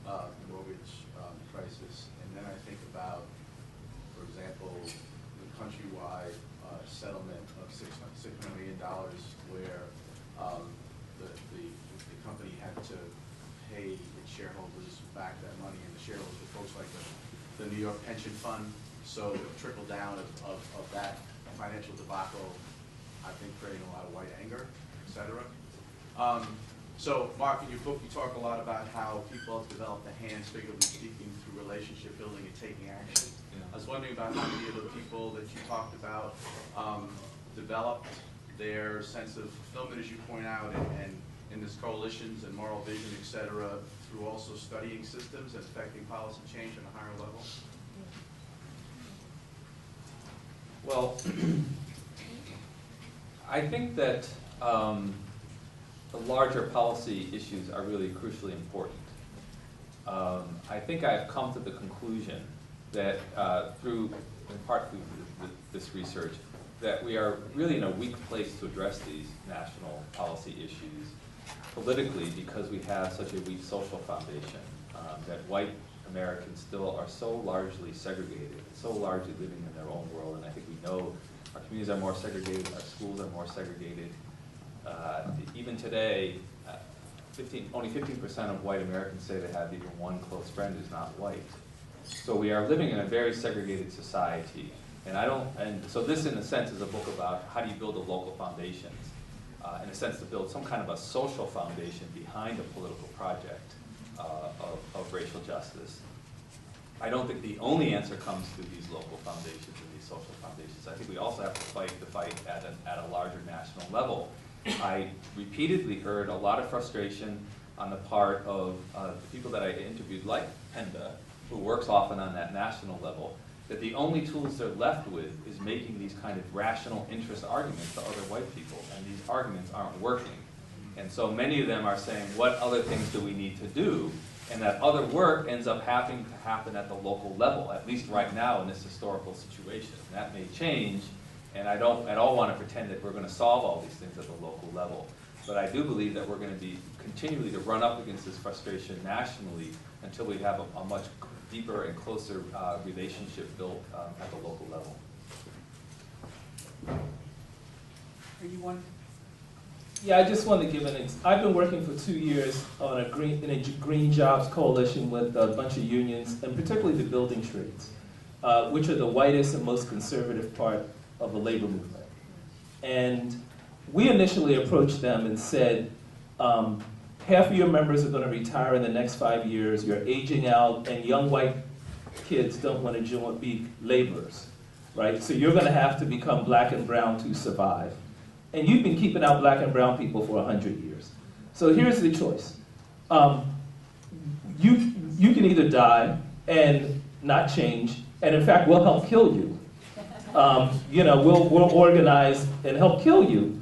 the mortgage crisis, and then I think about, for example, the countrywide settlement of $600 million where the company had to pay its shareholders back that money, and the shareholders were folks like the New York Pension Fund. So the trickle down of that financial debacle, I think, creating a lot of white anger, et cetera. So Mark, in your book, you talk a lot about how people have developed a hand, figuratively speaking, through relationship building and taking action. Yeah. I was wondering about how many of the people that you talked about developed their sense of fulfillment, as you point out, and in this coalitions and moral vision, et cetera, through also studying systems and affecting policy change on a higher level? Well, I think that the larger policy issues are really crucially important. I think I've come to the conclusion that in part through this research, that we are really in a weak place to address these national policy issues politically, because we have such a weak social foundation, that white Americans still are so largely segregated, so largely living in their own world, and I think we know our communities are more segregated, our schools are more segregated. Even today, only 15% of white Americans say they have even one close friend who's not white. So we are living in a very segregated society, and so this, in a sense, is a book about how do you build the local foundations, in a sense, to build some kind of a social foundation behind a political project. of racial justice. I don't think the only answer comes through these local foundations and these social foundations. I think we also have to fight the fight at a larger national level. I repeatedly heard a lot of frustration on the part of the people that I interviewed, like Penda, who works often on that national level, that the only tools they're left with is making these kind of rational interest arguments to other white people, and these arguments aren't working. And so many of them are saying, what other things do we need to do? And that other work ends up having to happen at the local level, at least right now in this historical situation. And that may change, and I don't at all want to pretend that we're going to solve all these things at the local level. But I do believe that we're going to be continually to run up against this frustration nationally until we have a much deeper and closer relationship built at the local level. Are you one? Yeah, I just want to give I've been working for 2 years on a green jobs coalition with a bunch of unions, and particularly the building trades, which are the whitest and most conservative part of the labor movement. And we initially approached them and said, half of your members are going to retire in the next 5 years, you're aging out, and young white kids don't want to be laborers, right? So you're going to have to become black and brown to survive. And you've been keeping out black and brown people for 100 years. So here's the choice. You can either die and not change, and in fact, we'll help kill you. We'll organize and help kill you.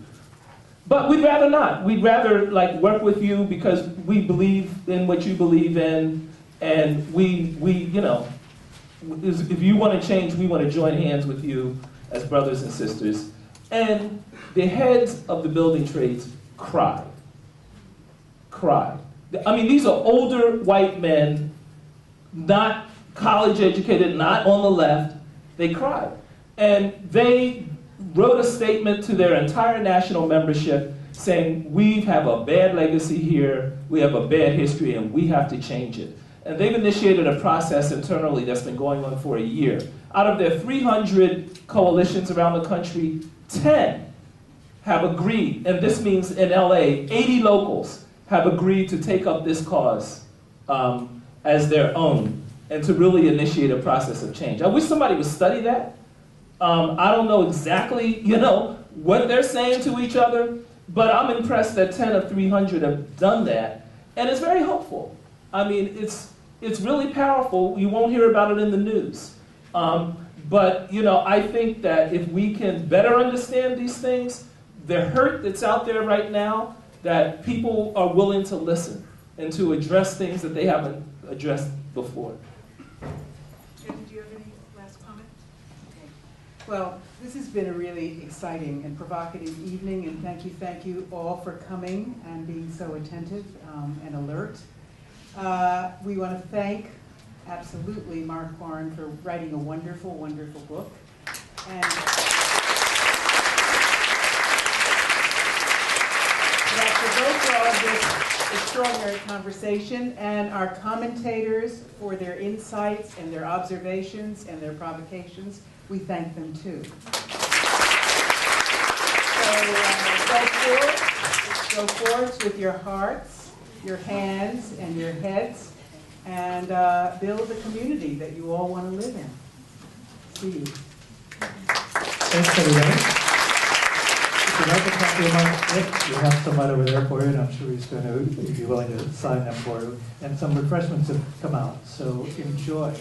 But we'd rather not. We'd rather work with you because we believe in what you believe in, and if you want to change, we want to join hands with you as brothers and sisters. And the heads of the building trades cried. I mean, these are older white men, not college educated, not on the left. They cried. And they wrote a statement to their entire national membership saying, we have a bad legacy here, we have a bad history, and we have to change it. And they've initiated a process internally that's been going on for a year. Out of their 300 coalitions around the country, 10 have agreed, and this means in LA, 80 locals have agreed to take up this cause as their own and to really initiate a process of change. I wish somebody would study that. I don't know exactly, what they're saying to each other, but I'm impressed that 10 of 300 have done that, and it's very hopeful. I mean, it's really powerful. You won't hear about it in the news. But I think that if we can better understand these things, the hurt that's out there right now, that people are willing to listen and to address things that they haven't addressed before. Did you have any last comment? Okay. Well, this has been a really exciting and provocative evening, and thank you all for coming and being so attentive and alert. We want to thank absolutely Mark Warren for writing a wonderful, wonderful book. And for all this extraordinary conversation, and our commentators for their insights and their observations and their provocations. We thank them too. So go forth with your hearts, your hands, and your heads, and build the community that you all want to live in. See you. Thanks, everybody. If you'd like a copy of my book, we have some right over there for you, and I'm sure he's going to be willing to sign them for you. And some refreshments have come out, so enjoy.